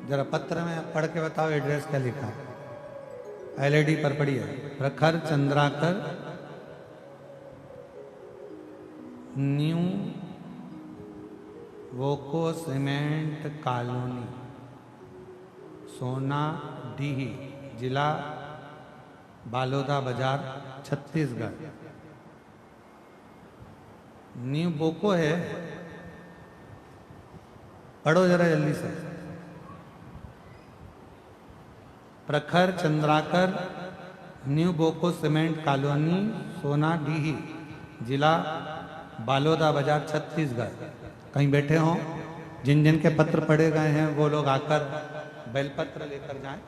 जरा पत्र में पढ़ के बताओ एड्रेस क्या लिखा है। एलईडी पर पड़ी है। प्रखर Chandrakar, new वोको cement colony, Sonadih, जिला बालोदा बाजार, छत्तीसगढ़। न्यू बोको है, पढ़ो जरा जल्दी से। Prakhar Chandrakar, Nuvoco cement colony, Sonadih, जिला बालोदा बाजार, छत्तीसगढ़। कहीं बैठे हों, जिन जिन के पत्र पढ़े गए हैं वो लोग आकर बेलपत्र लेकर जाएं।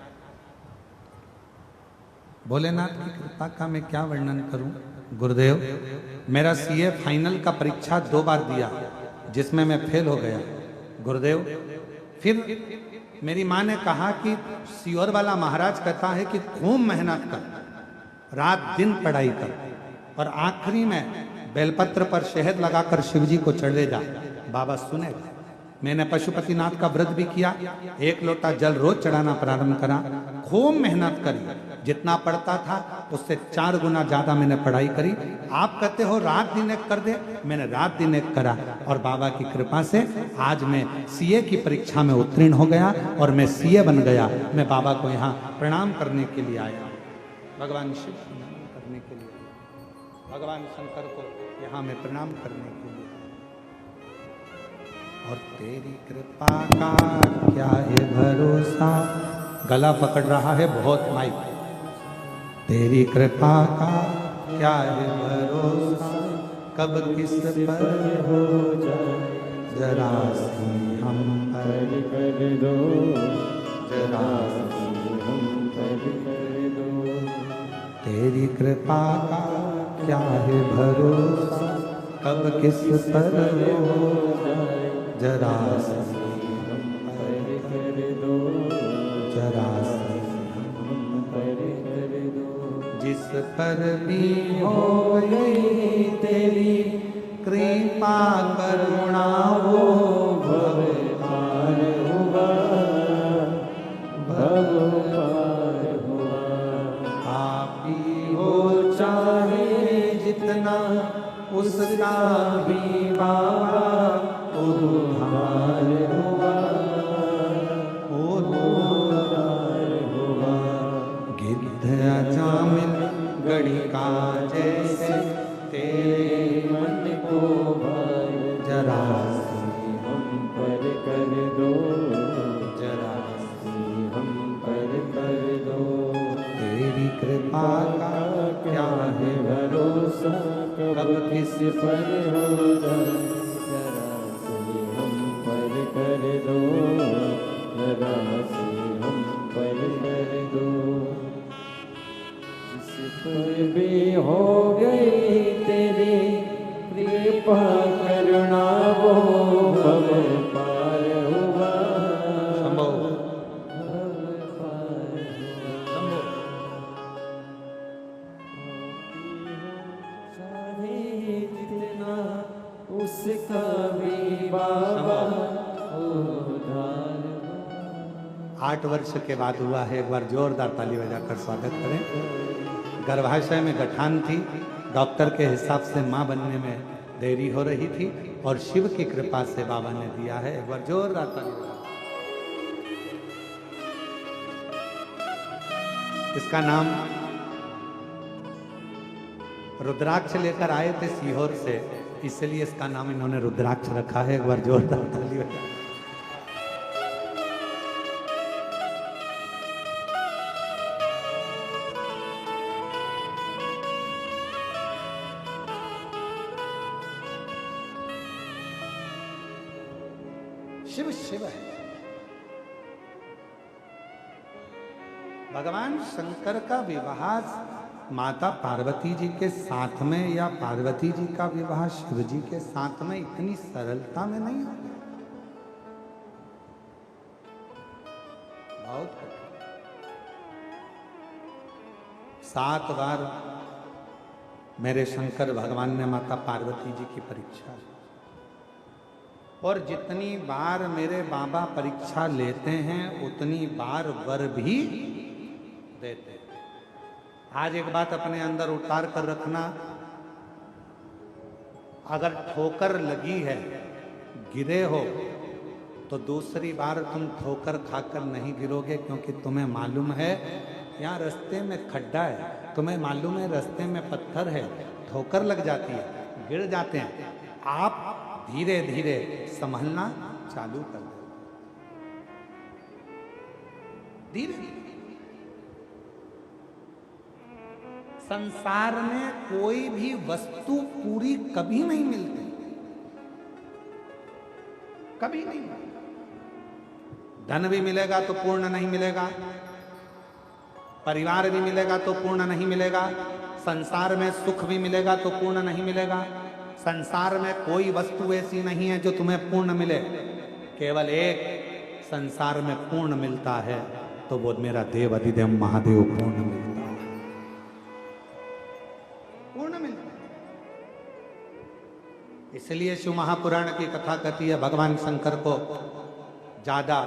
भोलेनाथ की कृपा का मैं क्या वर्णन करूं। गुरुदेव, मेरा सीए फाइनल का परीक्षा 2 बार दिया, जिसमें मैं फेल हो गया। गुरुदेव, फिर मेरी माँ ने कहा कि सीओर वाला महाराज कहता है कि खूब मेहनत कर, रात दिन पढ़ाई कर, और आखिरी में बेलपत्र पर शहद लगाकर शिवजी को चढ़े जा, बाबा सुनेगा। मैंने पशुपतिनाथ का व्रत भी किया, 1 लोटा जल रोज चढ़ाना प्रारंभ करा, खूब मेहनत करी, जितना पढ़ता था उससे 4 गुना ज्यादा मैंने पढ़ाई करी। आप कहते हो रात दिन एक कर दे, मैंने रात दिन एक करा, और बाबा की कृपा से आज मैं सीए की परीक्षा में उत्तीर्ण हो गया और मैं सीए बन गया। मैं बाबा को यहाँ प्रणाम करने के लिए आया, भगवान शिव को प्रणाम करने के लिए, भगवान शंकर को यहाँ मैं प्रणाम करने के लिए। और तेरी कृपा का क्या है भरोसा, गला पकड़ रहा है बहुत माइक। तेरी कृपा का क्या है भरोसा, कब किस पर हो जाए, जरा सी हम पर कर दो, जरा सी हम पर कर दो। तेरी कृपा का क्या है भरोसा, कब किस पर हो जाए, जरा सी हम पर कर दो, जरा सी हम पर कर दो। जिस पर भी हो गई तेरी कृपा करुणा, वो भव पार हुआ, भव पार हुआ। आप ही हो चाहे जितना, उसका भी बाबा उद्धार हुआ, उद्धार हुआ। गिद्ध अजामिल गणिका जैसे तेरे मन को भर, जरा सी हम पर कर दो, जरा सी हम पर कर दो। तेरी कृपा का क्या है भरोसा, कब किस पर हो जाए, जरा सी हम पर कर दो, जरा सी हम पर कर दो। जिस पर भी हो गई तेरी कृपा करुणा, वो भव पार हुआ, संभव भव पार हुआ। चाहे जितना, उसका भी बाबा उद्धार हुआ। 8 वर्ष के बाद हुआ है, एक बार जोरदार ताली बजाकर स्वागत करें। गर्भाशय में गठान थी, डॉक्टर के हिसाब से मां बनने में देरी हो रही थी, और शिव की कृपा से बाबा ने दिया है। एक बार जोरदार ताली बजा। इसका नाम रुद्राक्ष लेकर आए थे सीहोर से, इसलिए इसका नाम इन्होंने रुद्राक्ष रखा है। एक बार जोरदार ताली बजा। शिव शिव है। भगवान शंकर का विवाह माता पार्वती जी के साथ में या पार्वती जी का विवाह शिव जी के साथ में इतनी सरलता में नहीं हो गया, बहुत 7 बार मेरे शंकर भगवान ने माता पार्वती जी की परीक्षा ली, और जितनी बार मेरे बाबा परीक्षा लेते हैं उतनी बार वर भी देते हैं। आज एक बात अपने अंदर उतार कर रखना, अगर ठोकर लगी है, गिरे हो, तो दूसरी बार तुम ठोकर खाकर नहीं गिरोगे, क्योंकि तुम्हें मालूम है यहाँ रास्ते में खड्डा है, तुम्हें मालूम है रास्ते में पत्थर है, ठोकर लग जाती है, गिर जाते हैं। आप धीरे धीरे संभलना चालू कर दो, धीरे धीरे। संसार में कोई भी वस्तु पूरी कभी नहीं मिलती, कभी नहीं। धन भी मिलेगा तो पूर्ण नहीं मिलेगा, परिवार भी मिलेगा तो पूर्ण नहीं मिलेगा, संसार में सुख भी मिलेगा तो पूर्ण नहीं मिलेगा। संसार में कोई वस्तु ऐसी नहीं है जो तुम्हें पूर्ण मिले, केवल एक संसार में पूर्ण मिलता है, तो वो मेरा देव अधिदेव महादेव पूर्ण मिलता है, पूर्ण मिलता है। इसलिए शिव महापुराण की कथा कहती है भगवान शंकर को ज्यादा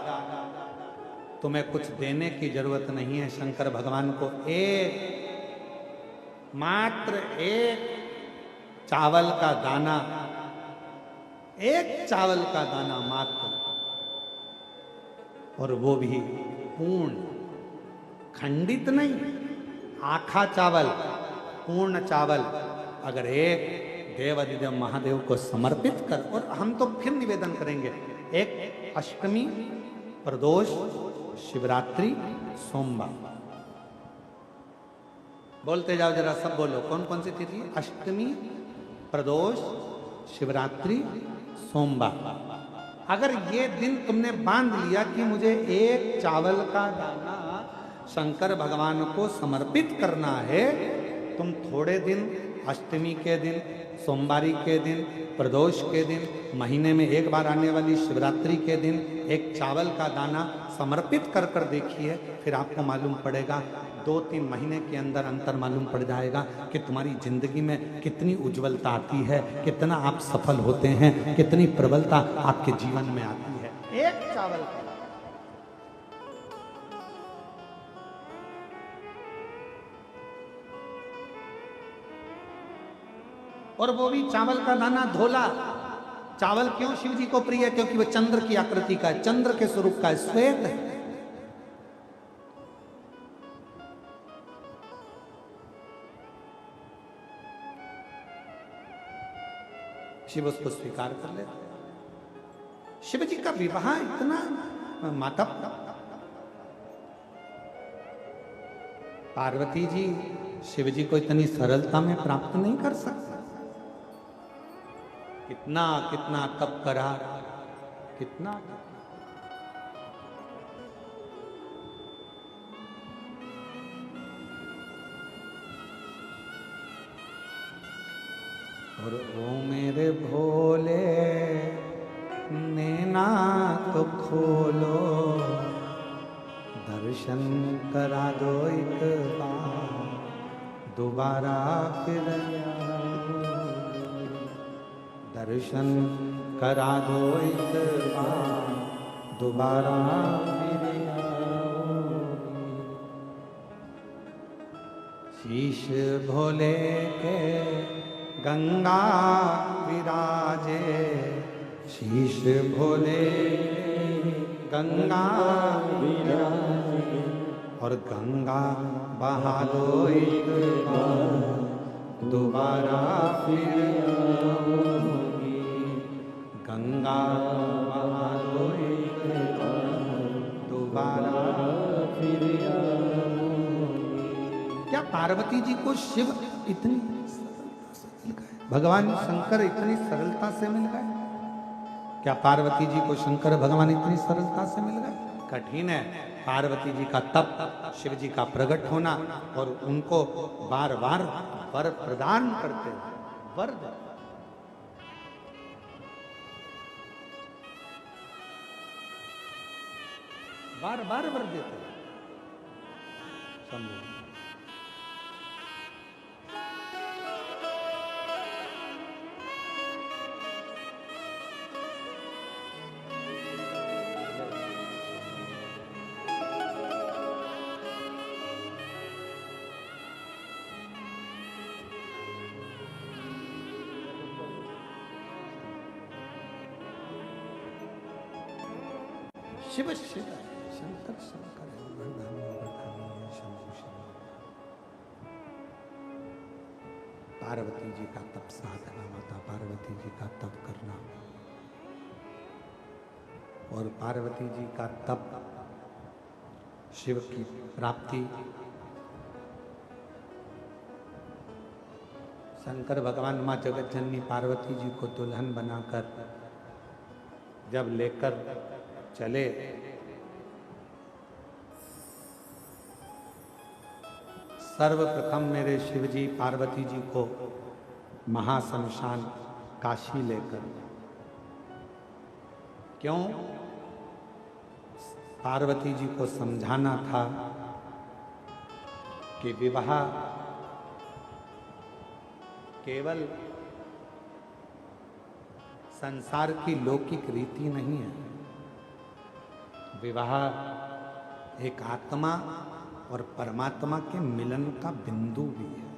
तुम्हें कुछ देने की जरूरत नहीं है। शंकर भगवान को मात्र एक चावल का दाना, एक चावल का दाना मात्र, और वो भी पूर्ण, खंडित नहीं, आखा चावल, पूर्ण चावल अगर एक देव अधिदेव महादेव को समर्पित कर। और हम तो फिर निवेदन करेंगे, एक अष्टमी, प्रदोष, शिवरात्रि, सोमवार, बोलते जाओ जरा, सब बोलो कौन कौन सी तिथि? अष्टमी, प्रदोष, शिवरात्रि, सोमवार। अगर ये दिन तुमने बांध लिया कि मुझे एक चावल का दाना शंकर भगवान को समर्पित करना है, तुम थोड़े दिन अष्टमी के दिन, सोमवारी के दिन, प्रदोष के दिन, महीने में एक बार आने वाली शिवरात्रि के दिन एक चावल का दाना समर्पित कर कर देखिए, फिर आपको मालूम पड़ेगा, 2-3 महीने के अंदर अंतर मालूम पड़ जाएगा कि तुम्हारी जिंदगी में कितनी उज्जवलता आती है, कितना आप सफल होते हैं, कितनी प्रबलता आपके जीवन में आती है। एक चावल का, और वो भी चावल का दाना धोला। चावल क्यों शिव जी को प्रिय है? क्योंकि वह चंद्र की आकृति का है, चंद्र के स्वरूप का है, श्वेत है। शिव उसको स्वीकार कर लेते। शिव जी का विवाह इतना माता पार्वती जी शिव जी को इतनी सरलता में प्राप्त नहीं कर सकते। कितना कितना तप करा, कितना और ओ मेरे भोले नैना तो खोलो, दर्शन करा दो एक बार, दोबारा फिर दर्शन करा दो एक बार, दोबारा फिर शीश भोले के गंगा विराजे, शीश भोले गंगा विराजे, और गंगा बहा दो एक बार, दोबारा फिर आओगी, गंगा बहा दो एक बार, दोबारा फिर आओगी। क्या पार्वती जी को शिव इतनी भगवान शंकर इतनी सरलता से मिल गए? क्या पार्वती जी को शंकर भगवान इतनी सरलता से मिल गए? कठिन है। पार्वती जी का तप, शिव जी का प्रकट होना, और उनको बार बार वर प्रदान करते, वर बार बार वर देते। समझो, शिव शिव शंकर शंकर वरदानी वरदानी शंभु शंभु। पार्वती जी का तप साधना, माता पार्वती जी का तप करना, और पार्वती जी का तप शिव की प्राप्ति। शंकर भगवान माँ जगत जननी पार्वती जी को दुल्हन बनाकर जब लेकर चले, सर्वप्रथम मेरे शिव जी पार्वती जी को महाशमशान काशी लेकर, क्यों? पार्वती जी को समझाना था कि विवाह केवल संसार की लौकिक रीति नहीं है, विवाह एक आत्मा और परमात्मा के मिलन का बिंदु भी है।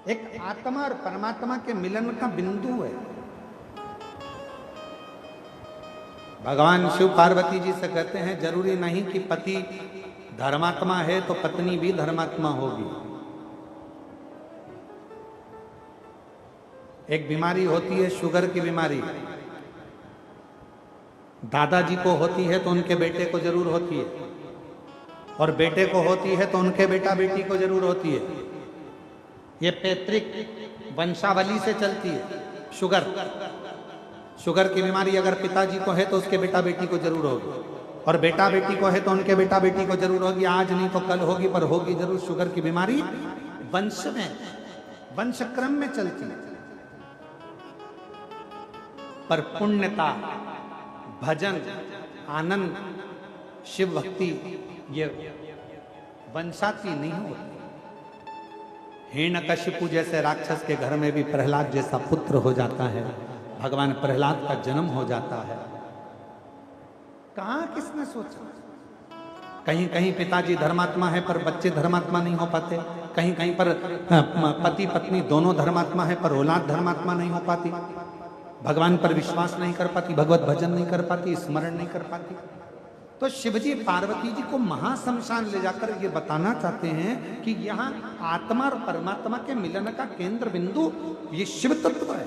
एक आत्मा और परमात्मा के मिलन का बिंदु है। भगवान शिव पार्वती जी से कहते हैं जरूरी नहीं कि पति धर्मात्मा है तो पत्नी भी धर्मात्मा होगी। एक बीमारी होती है शुगर की बीमारी, दादाजी को होती है तो उनके बेटे को जरूर होती है, और बेटे को होती है तो उनके बेटा बेटी को जरूर होती है। ये पैतृक वंशावली से चलती है। शुगर की बीमारी अगर पिताजी को है तो उसके बेटा बेटी को जरूर होगी, और बेटा बेटी को है तो उनके बेटा बेटी को जरूर होगी। आज नहीं तो कल होगी, पर होगी जरूर। शुगर की बीमारी वंश में, वंशक्रम में चलती है। पर पुण्यता, भजन, आनंद, शिव भक्ति ये वंशाती नहीं होती। हिरण्यकशिपु जैसे राक्षस के घर में भी प्रहलाद जैसा पुत्र हो जाता है, भगवान प्रहलाद का जन्म हो जाता है। कहां किसने सोचा? कहीं कहीं पिताजी धर्मात्मा है पर बच्चे धर्मात्मा नहीं हो पाते, कहीं कहीं पर पति पत्नी दोनों धर्मात्मा है पर औलाद धर्मात्मा नहीं हो पाती, भगवान पर विश्वास नहीं कर पाती, भगवत भजन नहीं कर पाती, स्मरण नहीं कर पाती। तो शिवजी पार्वती जी को महाशमशान ले जाकर ये बताना चाहते हैं कि यहाँ आत्मा और परमात्मा के मिलन का केंद्र बिंदु ये शिव तत्व है।